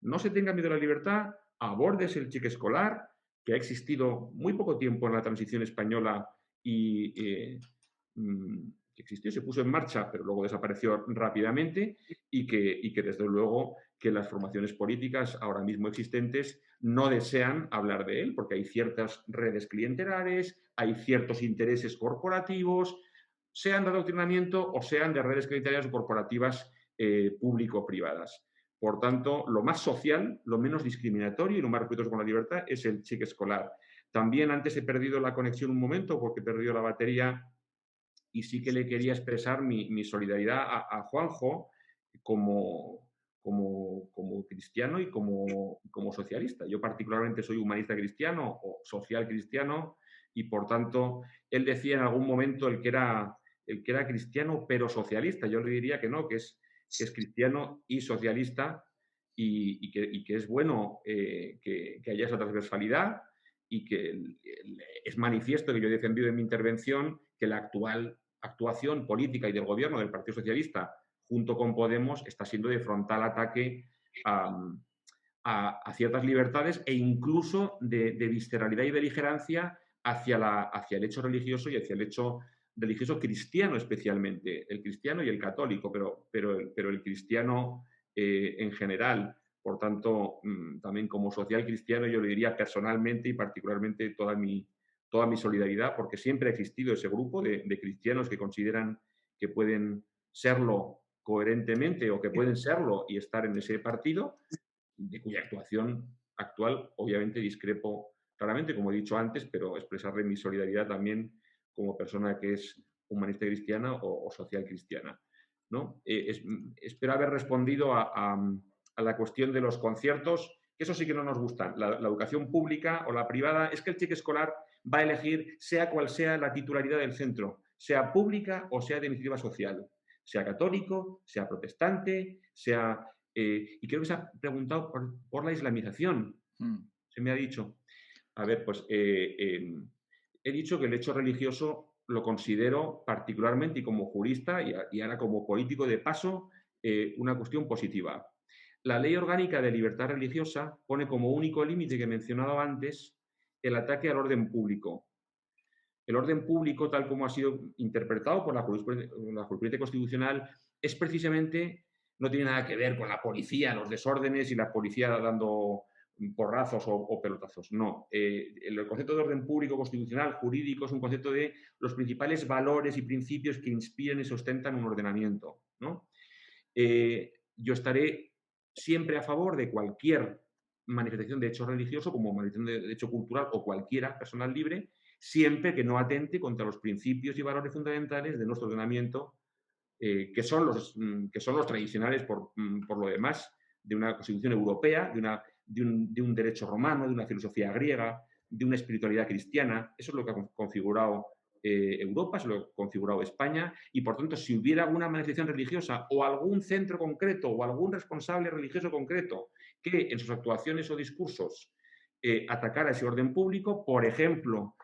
No se tenga miedo a la libertad, abórdese el cheque escolar, que ha existido muy poco tiempo en la transición española y que existió, se puso en marcha, pero luego desapareció rápidamente y que desde luego que las formaciones políticas ahora mismo existentes no desean hablar de él, porque hay ciertas redes clientelares, hay ciertos intereses corporativos, sean de adoctrinamiento o sean de redes clientelares o corporativas público-privadas. Por tanto, lo más social, lo menos discriminatorio y lo más respetuoso con la libertad es el cheque escolar. También antes he perdido la conexión un momento porque he perdido la batería y sí que le quería expresar mi solidaridad a Juanjo como cristiano y como socialista. Yo particularmente soy humanista cristiano o social cristiano y por tanto él decía en algún momento el que era cristiano pero socialista. Yo le diría que no, que es cristiano y socialista y que es bueno que haya esa transversalidad y que es manifiesto que yo he defendido en mi intervención que la actual actuación política y del gobierno del Partido Socialista junto con Podemos está siendo de frontal ataque a ciertas libertades e incluso de visceralidad y beligerancia hacia el hecho religioso y hacia el hecho religioso cristiano especialmente, el cristiano y el católico, pero el cristiano en general. Por tanto, también como social cristiano yo le diría personalmente y particularmente toda mi solidaridad, porque siempre ha existido ese grupo de cristianos que consideran que pueden serlo coherentemente o que pueden serlo y estar en ese partido, de cuya actuación actual obviamente discrepo claramente, como he dicho antes, pero expresarle mi solidaridad también como persona que es humanista cristiana o social cristiana, ¿no? Espero haber respondido a la cuestión de los conciertos, que eso sí que no nos gustan. La educación pública o la privada, es que el cheque escolar va a elegir sea cual sea la titularidad del centro, sea pública o sea de iniciativa social, sea católico, sea protestante, sea... y creo que se ha preguntado por la islamización. Se me ha dicho. A ver, pues he dicho que el hecho religioso lo considero particularmente y como jurista y ahora como político de paso una cuestión positiva. La Ley Orgánica de Libertad Religiosa pone como único límite que he mencionado antes el ataque al orden público. El orden público, tal como ha sido interpretado por la jurisprudencia constitucional, es precisamente, no tiene nada que ver con la policía, los desórdenes y la policía dando porrazos o pelotazos. No. El concepto de orden público constitucional, jurídico, es un concepto de los principales valores y principios que inspiran y sustentan un ordenamiento, ¿no? Yo estaré siempre a favor de cualquier manifestación de hecho religioso como manifestación de hecho cultural o cualquiera personal libre, siempre que no atente contra los principios y valores fundamentales de nuestro ordenamiento, que son los tradicionales por lo demás, de una constitución europea, de un derecho romano, de una filosofía griega, de una espiritualidad cristiana. Eso es lo que ha configurado Europa, se lo ha configurado España, y por tanto, si hubiera alguna manifestación religiosa o algún centro concreto o algún responsable religioso concreto que en sus actuaciones o discursos atacara ese orden público, por ejemplo,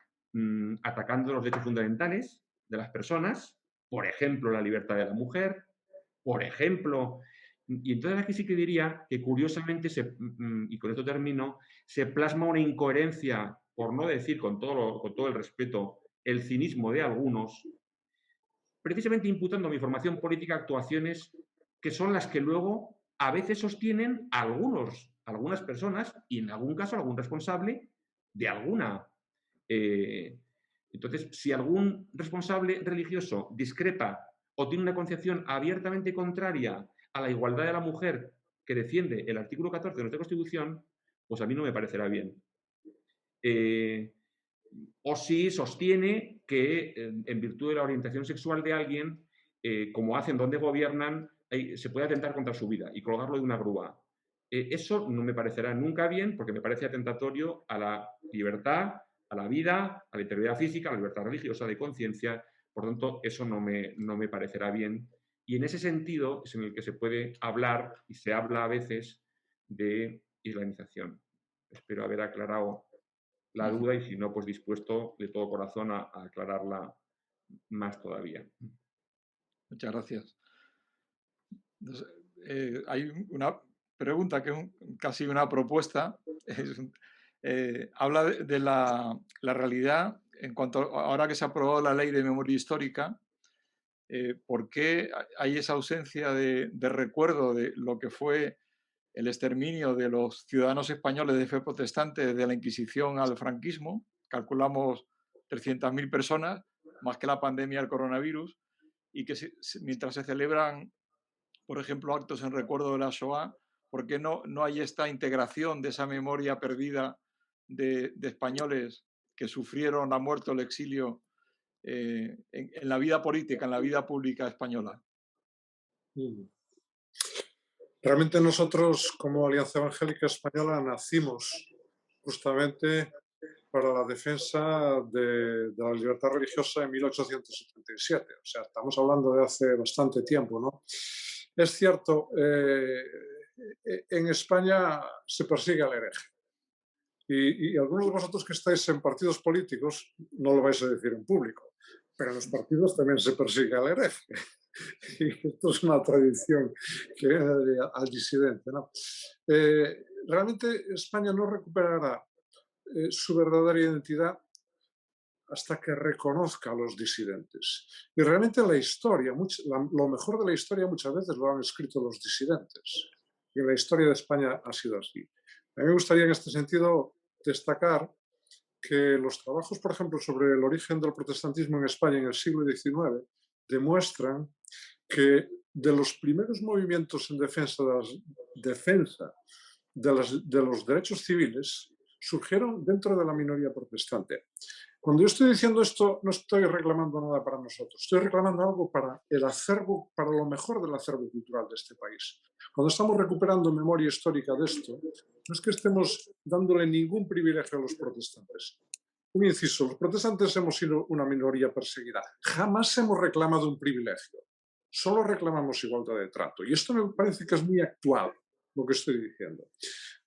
atacando los derechos fundamentales de las personas, por ejemplo, la libertad de la mujer, por ejemplo. Y entonces aquí sí que diría que curiosamente, y con esto termino, se plasma una incoherencia, por no decir con todo el respeto, el cinismo de algunos, precisamente imputando a mi formación política actuaciones que son las que luego a veces sostienen algunas personas y en algún caso algún responsable de alguna. Entonces, si algún responsable religioso discrepa o tiene una concepción abiertamente contraria a la igualdad de la mujer que defiende el artículo 14 de nuestra Constitución, pues a mí no me parecerá bien. O si sostiene que en virtud de la orientación sexual de alguien, como hacen donde gobiernan, se puede atentar contra su vida y colgarlo de una grúa. Eso no me parecerá nunca bien porque me parece atentatorio a la libertad, a la vida, a la integridad física, a la libertad religiosa, de conciencia. Por tanto, eso no me parecerá bien. Y en ese sentido es en el que se puede hablar, y se habla a veces, de islamización. Espero haber aclarado la duda y si no, pues dispuesto de todo corazón a aclararla más todavía. Muchas gracias. Entonces, hay una pregunta que es casi una propuesta. Habla de la realidad en cuanto ahora que se ha aprobado la ley de memoria histórica, ¿por qué hay esa ausencia de recuerdo de lo que fue el exterminio de los ciudadanos españoles de fe protestante desde la Inquisición al franquismo? Calculamos 300.000 personas, más que la pandemia del coronavirus, y que mientras se celebran, por ejemplo, actos en recuerdo de la Shoah, ¿por qué no hay esta integración de esa memoria perdida de españoles que sufrieron la muerte o el exilio en la vida política, en la vida pública española? Realmente nosotros, como Alianza Evangélica Española, nacimos justamente para la defensa de la libertad religiosa en 1877. O sea, estamos hablando de hace bastante tiempo, ¿no? Es cierto, en España se persigue al hereje. Y algunos de vosotros que estáis en partidos políticos no lo vais a decir en público, pero en los partidos también se persigue al hereje. Y esto es una tradición que viene al disidente, ¿no? Realmente España no recuperará su verdadera identidad hasta que reconozca a los disidentes. Y realmente la historia, lo mejor de la historia muchas veces lo han escrito los disidentes. Y en la historia de España ha sido así. A mí me gustaría en este sentido destacar que los trabajos, por ejemplo, sobre el origen del protestantismo en España en el siglo XIX demuestran que de los primeros movimientos en defensa de los derechos civiles surgieron dentro de la minoría protestante. Cuando yo estoy diciendo esto, no estoy reclamando nada para nosotros, estoy reclamando algo para el acervo, para lo mejor del acervo cultural de este país. Cuando estamos recuperando memoria histórica de esto, no es que estemos dándole ningún privilegio a los protestantes. Un inciso, los protestantes hemos sido una minoría perseguida. Jamás hemos reclamado un privilegio. Solo reclamamos igualdad de trato. Y esto me parece que es muy actual, lo que estoy diciendo.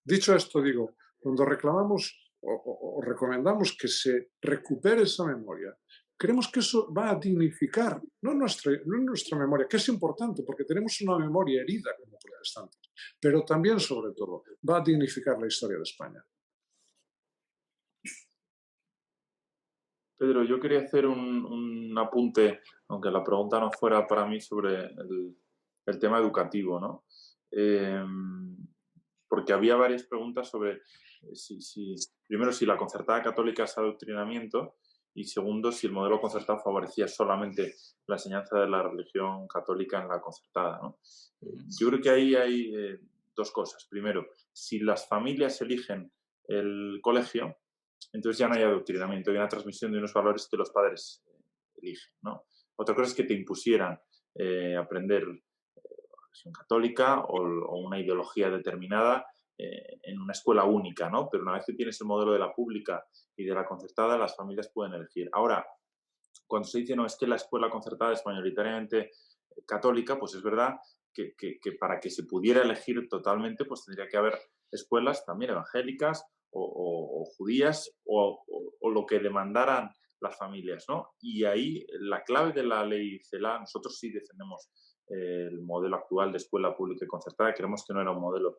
Dicho esto, digo, cuando reclamamos o recomendamos que se recupere esa memoria, creemos que eso va a dignificar, no nuestra memoria, que es importante porque tenemos una memoria herida como protestantes, pero también, sobre todo, va a dignificar la historia de España. Pedro, yo quería hacer un apunte, aunque la pregunta no fuera para mí, sobre el tema educativo, ¿no? Porque había varias preguntas sobre, primero, si la concertada católica es adoctrinamiento, y segundo, si el modelo concertado favorecía solamente la enseñanza de la religión católica en la concertada, ¿no? Yo creo que ahí hay dos cosas. Primero, si las familias eligen el colegio, entonces ya no hay adoctrinamiento, hay una transmisión de unos valores que los padres eligen, ¿no? Otra cosa es que te impusieran aprender religión católica o una ideología determinada en una escuela única, ¿no? Pero una vez que tienes el modelo de la pública y de la concertada, las familias pueden elegir. Ahora, cuando se dice, no, es que la escuela concertada es mayoritariamente católica, pues es verdad que para que se pudiera elegir totalmente, pues tendría que haber escuelas también evangélicas o judías o lo que demandaran las familias, ¿no? Y ahí la clave de la ley CELA, nosotros sí defendemos el modelo actual de escuela pública y concertada, creemos que no era un modelo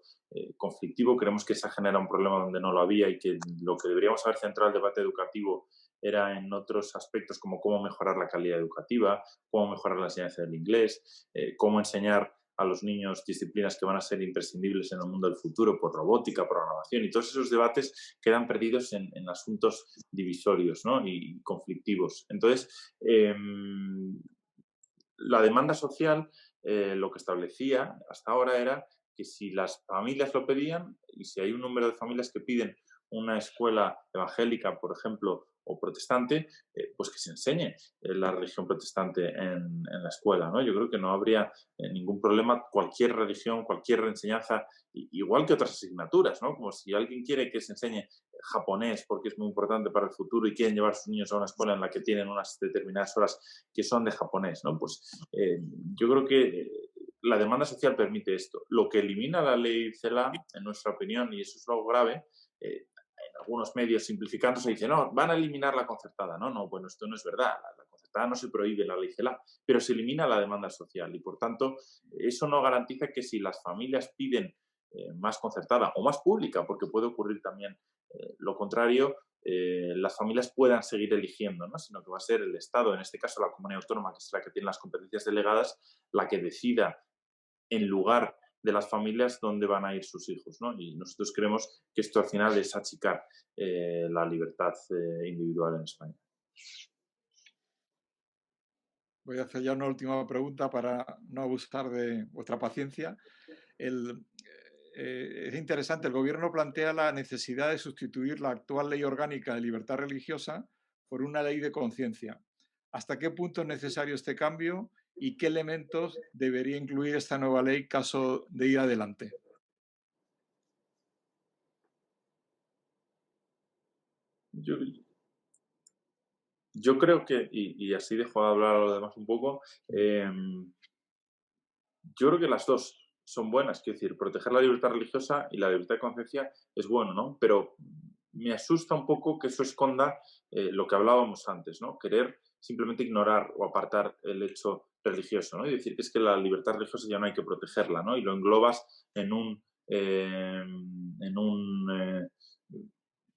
conflictivo, creemos que esa genera un problema donde no lo había y que lo que deberíamos haber centrado el debate educativo era en otros aspectos como cómo mejorar la calidad educativa, cómo mejorar la enseñanza del inglés, cómo enseñar a los niños disciplinas que van a ser imprescindibles en el mundo del futuro, por robótica, programación, y todos esos debates quedan perdidos en asuntos divisorios, ¿no? Y conflictivos. Entonces, la demanda social lo que establecía hasta ahora era que si las familias lo pedían y si hay un número de familias que piden una escuela evangélica, por ejemplo, o protestante, pues que se enseñe la religión protestante en la escuela, ¿no? Yo creo que no habría ningún problema, cualquier religión, cualquier enseñanza, igual que otras asignaturas, ¿no? Como si alguien quiere que se enseñe japonés porque es muy importante para el futuro y quieren llevar a sus niños a una escuela en la que tienen unas determinadas horas que son de japonés, ¿no? Pues yo creo que la demanda social permite esto. Lo que elimina la ley CELA, en nuestra opinión, y eso es lo grave, en algunos medios simplificando se dice, no, van a eliminar la concertada. No, no, bueno, esto no es verdad. La concertada no se prohíbe en la ley CELA, pero se elimina la demanda social y, por tanto, eso no garantiza que si las familias piden más concertada o más pública, porque puede ocurrir también lo contrario, las familias puedan seguir eligiendo, ¿no? Sino que va a ser el Estado, en este caso la comunidad autónoma, que es la que tiene las competencias delegadas, la que decida en lugar de las familias dónde van a ir sus hijos, ¿no? Y nosotros creemos que esto al final es achicar la libertad individual en España. Voy a hacer ya una última pregunta para no abusar de vuestra paciencia. Es interesante, el Gobierno plantea la necesidad de sustituir la actual Ley Orgánica de Libertad Religiosa por una ley de conciencia. ¿Hasta qué punto es necesario este cambio y qué elementos debería incluir esta nueva ley caso de ir adelante? Yo creo que, y así dejo de hablar a lo demás un poco, yo creo que las dos son buenas. Quiero decir, proteger la libertad religiosa y la libertad de conciencia es bueno, ¿no? Pero me asusta un poco que eso esconda lo que hablábamos antes, ¿no? Querer simplemente ignorar o apartar el hecho religioso, ¿no? Y decir que es que la libertad religiosa ya no hay que protegerla, ¿no? Y lo englobas en un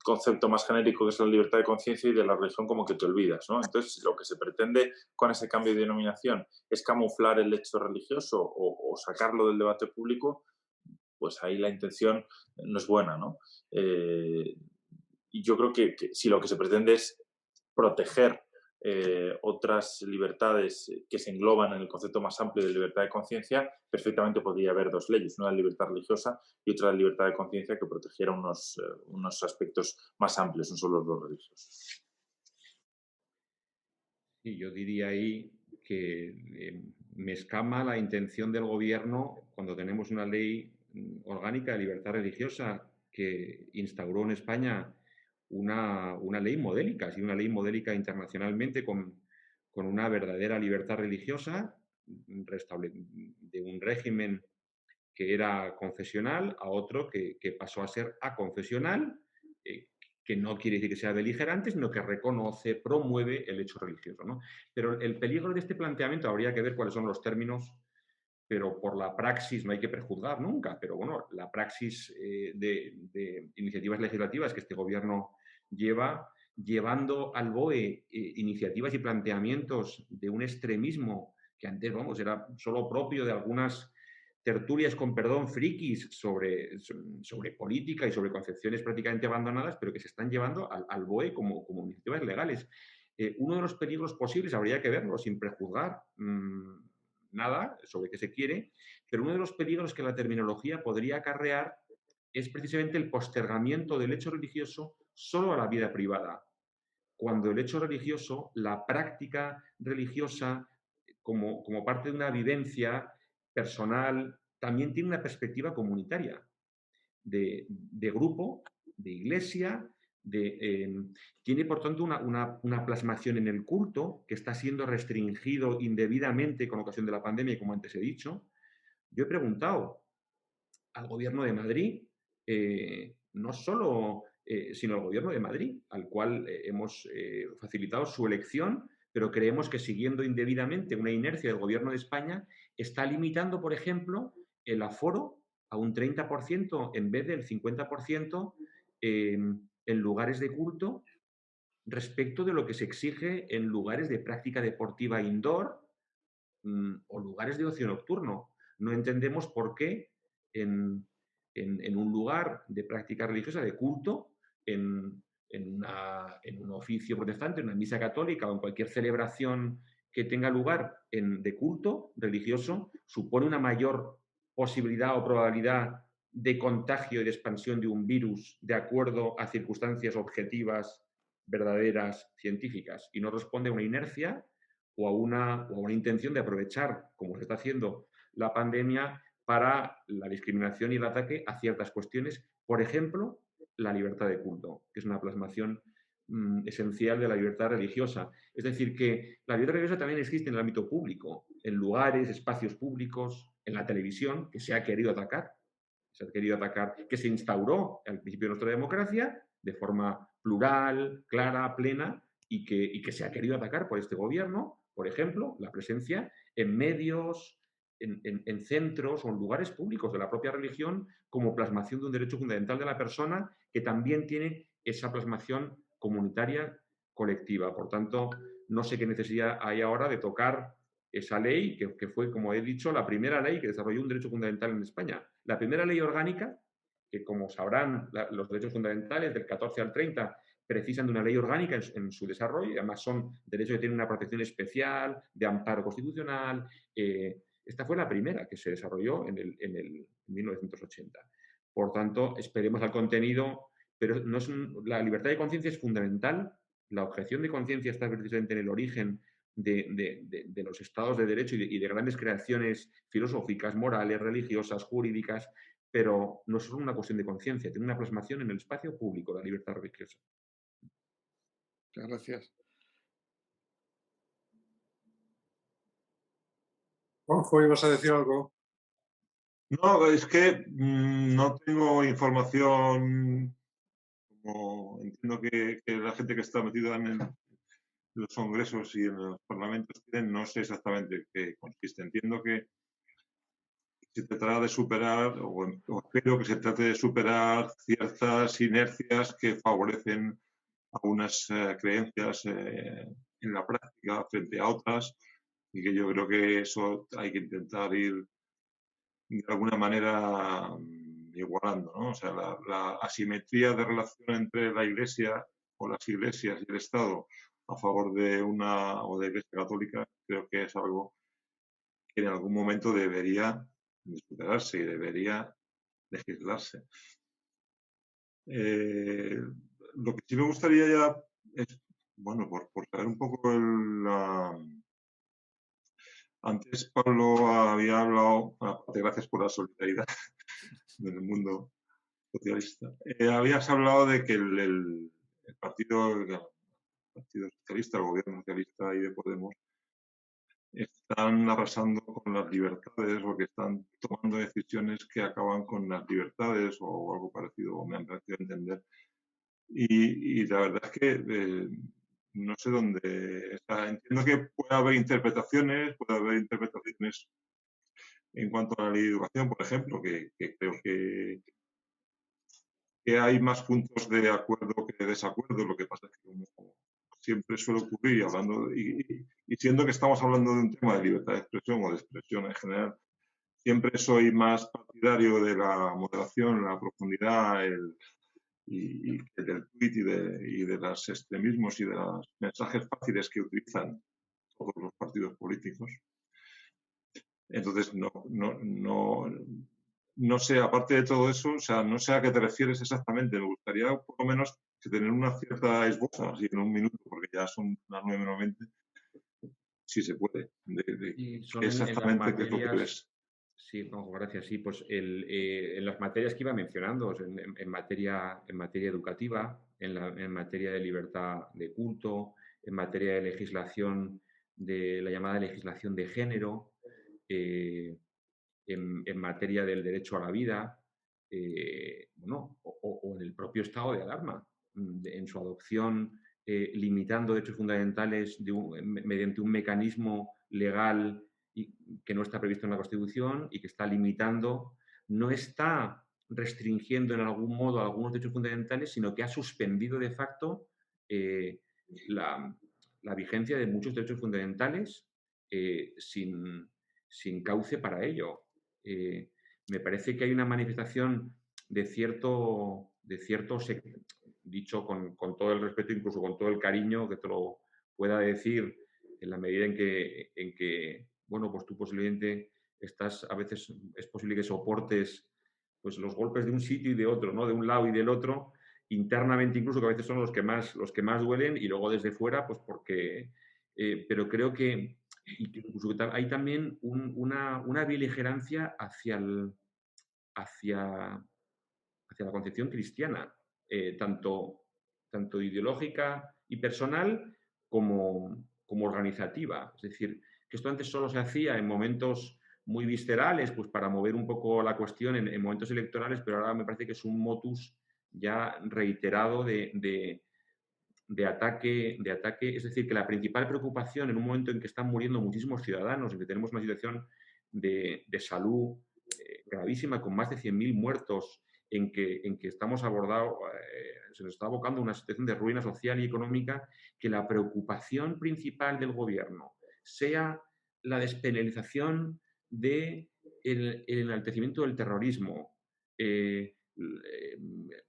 concepto más genérico que es la libertad de conciencia y de la religión como que te olvidas, ¿no? Entonces, lo que se pretende con ese cambio de denominación es camuflar el hecho religioso o sacarlo del debate público, pues ahí la intención no es buena, ¿no? Y yo creo que si lo que se pretende es proteger otras libertades que se engloban en el concepto más amplio de libertad de conciencia, perfectamente podría haber dos leyes, una de libertad religiosa y otra de libertad de conciencia que protegiera unos aspectos más amplios, no solo los religiosos. Y yo diría ahí que me escama la intención del Gobierno cuando tenemos una ley orgánica de libertad religiosa que instauró en España una ley modélica, sí, una ley modélica internacionalmente con una verdadera libertad religiosa de un régimen que era confesional a otro que pasó a ser aconfesional, que no quiere decir que sea beligerante, sino que reconoce, promueve el hecho religioso, ¿no? Pero el peligro de este planteamiento, habría que ver cuáles son los términos, pero por la praxis, no hay que prejuzgar nunca, pero bueno, la praxis de iniciativas legislativas que este Gobierno llevando al BOE iniciativas y planteamientos de un extremismo que antes, vamos, era solo propio de algunas tertulias, con perdón, frikis sobre política y sobre concepciones prácticamente abandonadas, pero que se están llevando al BOE como iniciativas legales. Uno de los peligros posibles, habría que verlo sin prejuzgar nada sobre qué se quiere, pero uno de los peligros que la terminología podría acarrear es precisamente el postergamiento del hecho religioso solo a la vida privada, cuando el hecho religioso, la práctica religiosa, como parte de una vivencia personal, también tiene una perspectiva comunitaria, de grupo, de iglesia, Tiene, por tanto, una plasmación en el culto que está siendo restringido indebidamente con ocasión de la pandemia, como antes he dicho. Yo he preguntado al Gobierno de Madrid, no solo, sino al Gobierno de Madrid, al cual hemos facilitado su elección, pero creemos que siguiendo indebidamente una inercia del Gobierno de España, está limitando, por ejemplo, el aforo a un 30% en vez del 50% en lugares de culto respecto de lo que se exige en lugares de práctica deportiva indoor o lugares de ocio nocturno. No entendemos por qué en un lugar de práctica religiosa, de culto, en un oficio protestante, en una misa católica o en cualquier celebración que tenga lugar de culto religioso, supone una mayor posibilidad o probabilidad de contagio y de expansión de un virus de acuerdo a circunstancias objetivas, verdaderas, científicas, y no responde a una inercia o a una intención de aprovechar, como se está haciendo, la pandemia para la discriminación y el ataque a ciertas cuestiones, por ejemplo, la libertad de culto, que es una plasmación esencial de la libertad religiosa. Es decir, que la libertad religiosa también existe en el ámbito público, en lugares, espacios públicos, en la televisión, que se ha querido atacar, que se instauró al principio de nuestra democracia de forma plural, clara, plena, y que se ha querido atacar por este gobierno, por ejemplo, la presencia en medios, en centros o en lugares públicos de la propia religión como plasmación de un derecho fundamental de la persona que también tiene esa plasmación comunitaria colectiva. Por tanto, no sé qué necesidad hay ahora de tocar esa ley, que fue, como he dicho, la primera ley que desarrolló un derecho fundamental en España. La primera ley orgánica, que como sabrán los derechos fundamentales del 14 al 30 precisan de una ley orgánica en su desarrollo, y además son derechos que tienen una protección especial, de amparo constitucional. Esta fue la primera que se desarrolló en 1980. Por tanto, esperemos al contenido, pero no es la libertad de conciencia es fundamental. La objeción de conciencia está precisamente en el origen de los estados de derecho y de grandes creaciones filosóficas, morales, religiosas, jurídicas, pero no es solo una cuestión de conciencia, tiene una plasmación en el espacio público, la libertad religiosa. Muchas gracias. Juanjo, ¿ibas a decir algo? No, es que no tengo información, como entiendo que la gente que está metida en los congresos y en los parlamentos tienen, no sé exactamente qué consiste. Entiendo que se tratará de superar, o espero que se trate de superar ciertas inercias que favorecen algunas creencias en la práctica frente a otras, y que yo creo que eso hay que intentar ir de alguna manera igualando, ¿no? O sea, la asimetría de relación entre la Iglesia o las iglesias y el Estado a favor de una o de la Iglesia Católica, creo que es algo que en algún momento debería superarse y debería legislarse. Lo que sí me gustaría ya es, bueno, por saber un poco antes Pablo había hablado, aparte gracias por la solidaridad del mundo socialista, habías hablado de que el Partido Socialista, el Gobierno Socialista y de Podemos, están arrasando con las libertades o que están tomando decisiones que acaban con las libertades o algo parecido, me han parecido entender. Y la verdad es que no sé dónde está. Entiendo que puede haber interpretaciones en cuanto a la ley de educación, por ejemplo, que creo que hay más puntos de acuerdo que de desacuerdo. Lo que pasa es que como siempre suele ocurrir, y siendo que estamos hablando de un tema de libertad de expresión o de expresión en general, siempre soy más partidario de la moderación, la profundidad, y del tuit y de los extremismos y de los mensajes fáciles que utilizan todos los partidos políticos. Entonces, no sé, aparte de todo eso, o sea, no sé a qué te refieres exactamente. Me gustaría por lo menos tener una cierta esboza, así en un minuto, porque ya son las 9:20, si se puede, exactamente qué es lo que ves. Sí, no, gracias. Sí, pues en las materias que iba mencionando, en materia educativa, en materia de libertad de culto, en materia de legislación, de la llamada legislación de género, en materia del derecho a la vida, bueno, o en el propio estado de alarma, en su adopción, limitando derechos fundamentales mediante un mecanismo legal que no está previsto en la Constitución y que está limitando, no está restringiendo en algún modo algunos derechos fundamentales, sino que ha suspendido de facto la vigencia de muchos derechos fundamentales sin cauce para ello. Me parece que hay una manifestación de cierto dicho con todo el respeto, incluso con todo el cariño que te lo pueda decir, en la medida en que bueno, pues tú posiblemente a veces es posible que soportes pues los golpes de un sitio y de otro, ¿no? De un lado y del otro, internamente incluso, que a veces son los que más duelen, y luego desde fuera, pues porque... pero creo que incluso hay también una beligerancia hacia la concepción cristiana, tanto ideológica y personal como organizativa. Es decir, que esto antes solo se hacía en momentos muy viscerales, pues para mover un poco la cuestión en momentos electorales, pero ahora me parece que es un motus ya reiterado de ataque, es decir, que la principal preocupación en un momento en que están muriendo muchísimos ciudadanos, en que tenemos una situación de salud gravísima, con más de 100.000 muertos, en que estamos se nos está abocando una situación de ruina social y económica, que la preocupación principal del gobierno sea la despenalización del enaltecimiento del terrorismo,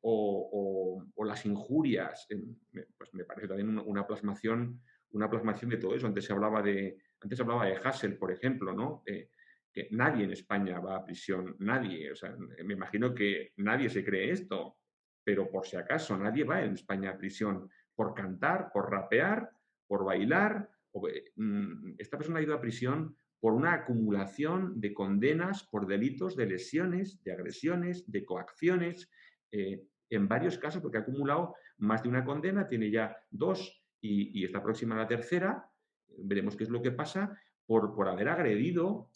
o las injurias, pues me parece también una plasmación de todo eso. Antes se hablaba de Hassel, por ejemplo, ¿no? Que nadie en España va a prisión, nadie. O sea, me imagino que nadie se cree esto, pero por si acaso nadie va en España a prisión por cantar, por rapear, por bailar. Esta persona ha ido a prisión por una acumulación de condenas por delitos de lesiones, de agresiones, de coacciones, en varios casos, porque ha acumulado más de una condena, tiene ya 2 y está próxima a la tercera. Veremos qué es lo que pasa por haber agredido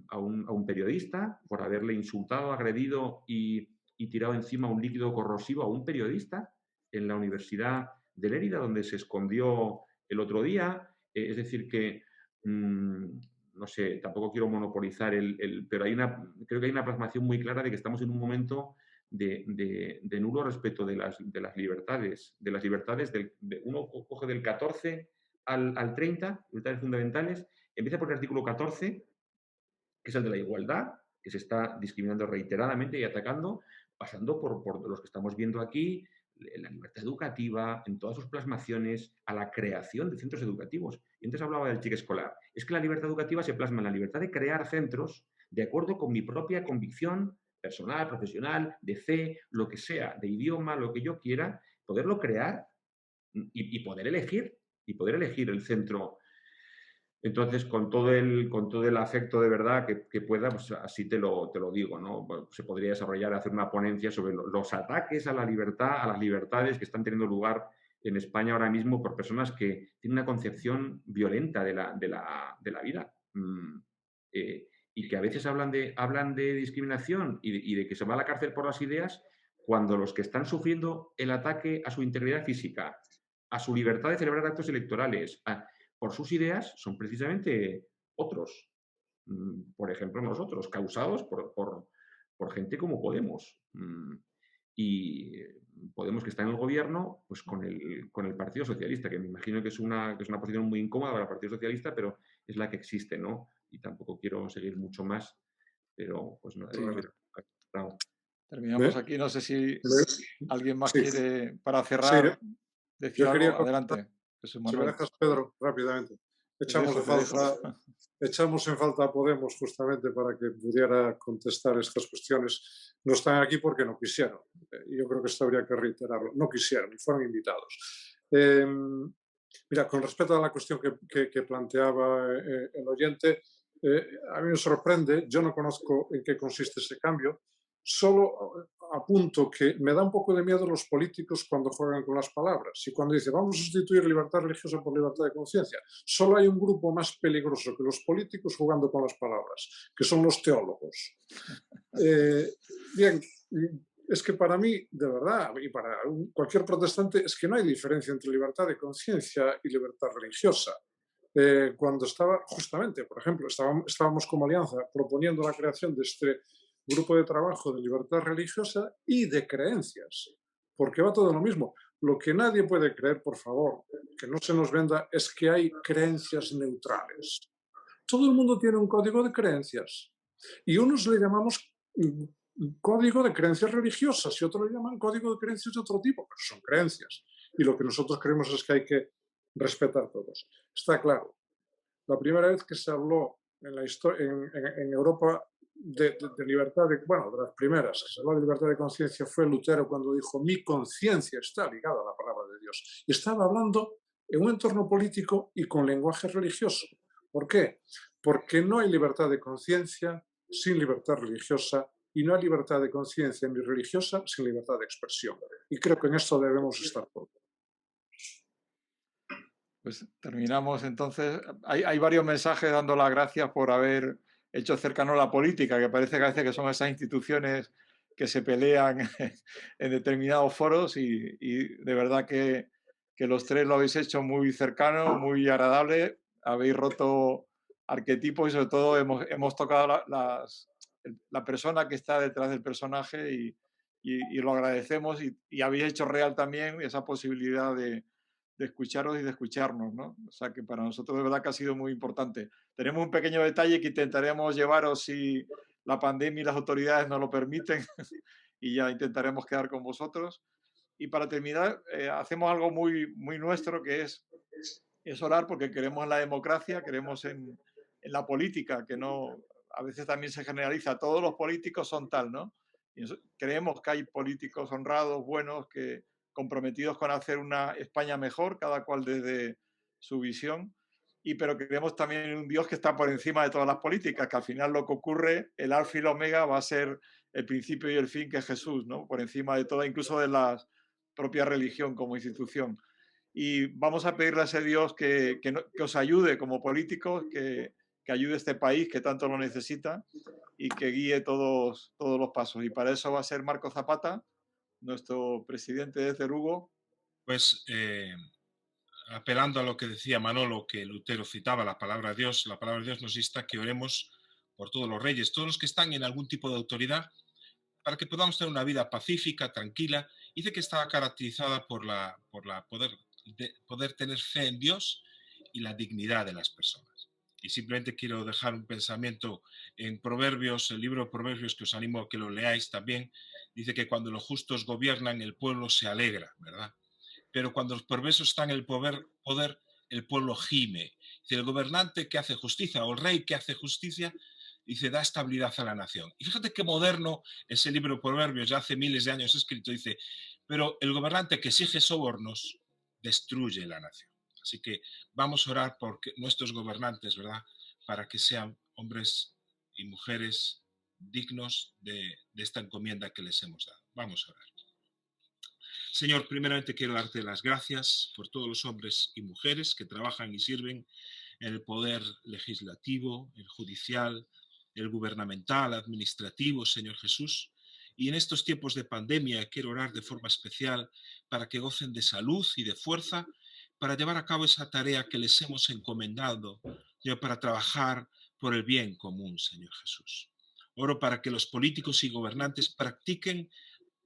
a un periodista, por haberle insultado, agredido y tirado encima un líquido corrosivo a un periodista en la Universidad de Lérida, donde se escondió el otro día. Es decir, que no sé, tampoco quiero monopolizar pero creo que hay una plasmación muy clara de que estamos en un momento de nulo respeto de las libertades. Uno coge del 14 al 30, libertades fundamentales, empieza por el artículo 14, que es el de la igualdad, que se está discriminando reiteradamente y atacando, pasando por los que estamos viendo aquí, la libertad educativa, en todas sus plasmaciones, a la creación de centros educativos. Y antes hablaba del chic escolar. Es que la libertad educativa se plasma en la libertad de crear centros de acuerdo con mi propia convicción personal, profesional, de fe, lo que sea, de idioma, lo que yo quiera, poderlo crear y poder elegir el centro. Entonces, con todo el afecto de verdad que pueda, pues así te lo digo, ¿no? Se podría desarrollar, hacer una ponencia sobre los ataques a la libertad, a las libertades que están teniendo lugar en España ahora mismo por personas que tienen una concepción violenta de la vida. Y que a veces hablan de discriminación y de que se va a la cárcel por las ideas, cuando los que están sufriendo el ataque a su integridad física, a su libertad de celebrar actos electorales, por sus ideas, son precisamente otros. Por ejemplo, nosotros, causados por gente como Podemos. Y Podemos, que está en el gobierno, pues con el Partido Socialista, que me imagino que es una posición muy incómoda para el Partido Socialista, pero es la que existe, ¿no? Y tampoco quiero seguir mucho más, pero pues no. Terminamos aquí. No sé si alguien más quiere, para cerrar, decir algo. Adelante. Si me dejas, Pedro, rápidamente. Echamos en falta a Podemos justamente para que pudiera contestar estas cuestiones. No están aquí porque no quisieron. Yo creo que esto habría que reiterarlo. No quisieron y fueron invitados. Mira, con respecto a la cuestión que planteaba el oyente, a mí me sorprende, yo no conozco en qué consiste ese cambio. Solo apunto que me da un poco de miedo los políticos cuando juegan con las palabras y cuando dicen vamos a sustituir libertad religiosa por libertad de conciencia. Solo hay un grupo más peligroso que los políticos jugando con las palabras, que son los teólogos. Bien, es que para mí, de verdad, y para cualquier protestante, es que no hay diferencia entre libertad de conciencia y libertad religiosa. Cuando estaba, justamente, por ejemplo, estábamos como Alianza proponiendo la creación de este grupo de trabajo de libertad religiosa y de creencias, porque va todo lo mismo. Lo que nadie puede creer, por favor, que no se nos venda, es que hay creencias neutrales. Todo el mundo tiene un código de creencias y unos le llamamos código de creencias religiosas y otros le llaman código de creencias de otro tipo, pero son creencias. Y lo que nosotros creemos es que hay que respetar todos. Está claro. La primera vez que se habló en la historia en Europa de libertad, de las primeras que se habló de libertad de conciencia fue Lutero cuando dijo mi conciencia está ligada a la palabra de Dios. Y estaba hablando en un entorno político y con lenguaje religioso. ¿Por qué? Porque no hay libertad de conciencia sin libertad religiosa y no hay libertad de conciencia ni religiosa sin libertad de expresión. Y creo que en esto debemos estar todos. Pues terminamos entonces. Hay varios mensajes dando las gracias por haber hecho cercano la política, que parece que a veces que son esas instituciones que se pelean en determinados foros y de verdad que los tres lo habéis hecho muy cercano, muy agradable, habéis roto arquetipos y sobre todo hemos tocado la persona que está detrás del personaje y lo agradecemos y habéis hecho real también esa posibilidad de escucharos y de escucharnos, ¿no? O sea que para nosotros de verdad que ha sido muy importante. Tenemos un pequeño detalle que intentaremos llevaros si la pandemia y las autoridades nos lo permiten y ya intentaremos quedar con vosotros. Y para terminar, hacemos algo muy nuestro que es orar porque creemos en la democracia, creemos en la política, que no, a veces también se generaliza, todos los políticos son tal, ¿no? Y creemos que hay políticos honrados, buenos, que comprometidos con hacer una España mejor, cada cual desde su visión, pero creemos también en un Dios que está por encima de todas las políticas, que al final lo que ocurre, el alfa y el omega va a ser el principio y el fin, que es Jesús, ¿no? Por encima de todo, incluso de la propia religión como institución. Y vamos a pedirle a ese Dios que os ayude como políticos, que ayude a este país que tanto lo necesita y que guíe todos los pasos. Y para eso va a ser Marco Zapata, nuestro presidente desde Lugo. Pues apelando a lo que decía Manolo, que Lutero citaba la palabra de Dios nos insta a que oremos por todos los reyes, todos los que están en algún tipo de autoridad, para que podamos tener una vida pacífica, tranquila, y de que está caracterizada por poder tener fe en Dios y la dignidad de las personas. Y simplemente quiero dejar un pensamiento en Proverbios, el libro de Proverbios, que os animo a que lo leáis también. Dice que cuando los justos gobiernan, el pueblo se alegra, ¿verdad? Pero cuando los perversos están en el poder, el pueblo gime. Dice, el gobernante que hace justicia o el rey que hace justicia, dice, da estabilidad a la nación. Y fíjate qué moderno ese libro de Proverbios, ya hace miles de años escrito, dice, pero el gobernante que exige sobornos destruye la nación. Así que vamos a orar por nuestros gobernantes, ¿verdad? Para que sean hombres y mujeres dignos de esta encomienda que les hemos dado. Vamos a orar. Señor, primeramente quiero darte las gracias por todos los hombres y mujeres que trabajan y sirven en el poder legislativo, el judicial, el gubernamental, administrativo, Señor Jesús. Y en estos tiempos de pandemia quiero orar de forma especial para que gocen de salud y de fuerza para llevar a cabo esa tarea que les hemos encomendado, Señor, para trabajar por el bien común, Señor Jesús. Oro para que los políticos y gobernantes practiquen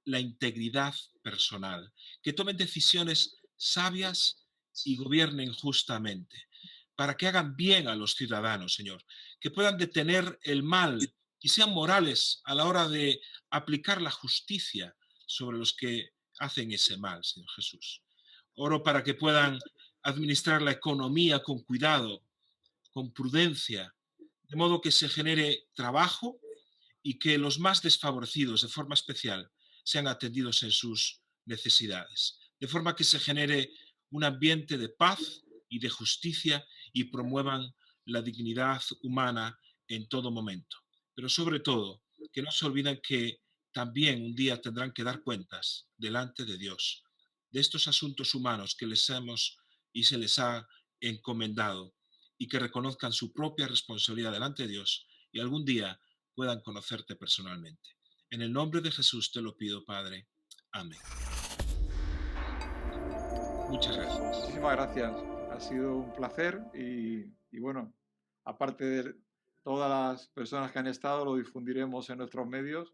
la integridad personal, que tomen decisiones sabias y gobiernen justamente, para que hagan bien a los ciudadanos, Señor, que puedan detener el mal y sean morales a la hora de aplicar la justicia sobre los que hacen ese mal, Señor Jesús. Oro para que puedan administrar la economía con cuidado, con prudencia, de modo que se genere trabajo y que los más desfavorecidos, de forma especial, sean atendidos en sus necesidades, de forma que se genere un ambiente de paz y de justicia y promuevan la dignidad humana en todo momento. Pero sobre todo, que no se olviden que también un día tendrán que dar cuentas delante de Dios de estos asuntos humanos que les hemos y se les ha encomendado, y que reconozcan su propia responsabilidad delante de Dios y algún día puedan conocerte personalmente. En el nombre de Jesús te lo pido, Padre. Amén. Muchas gracias. Muchísimas gracias. Ha sido un placer y bueno, aparte de todas las personas que han estado, lo difundiremos en nuestros medios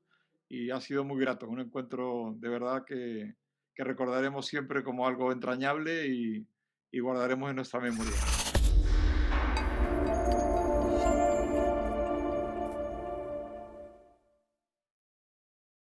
y ha sido muy grato, un encuentro de verdad que recordaremos siempre como algo entrañable y guardaremos en nuestra memoria.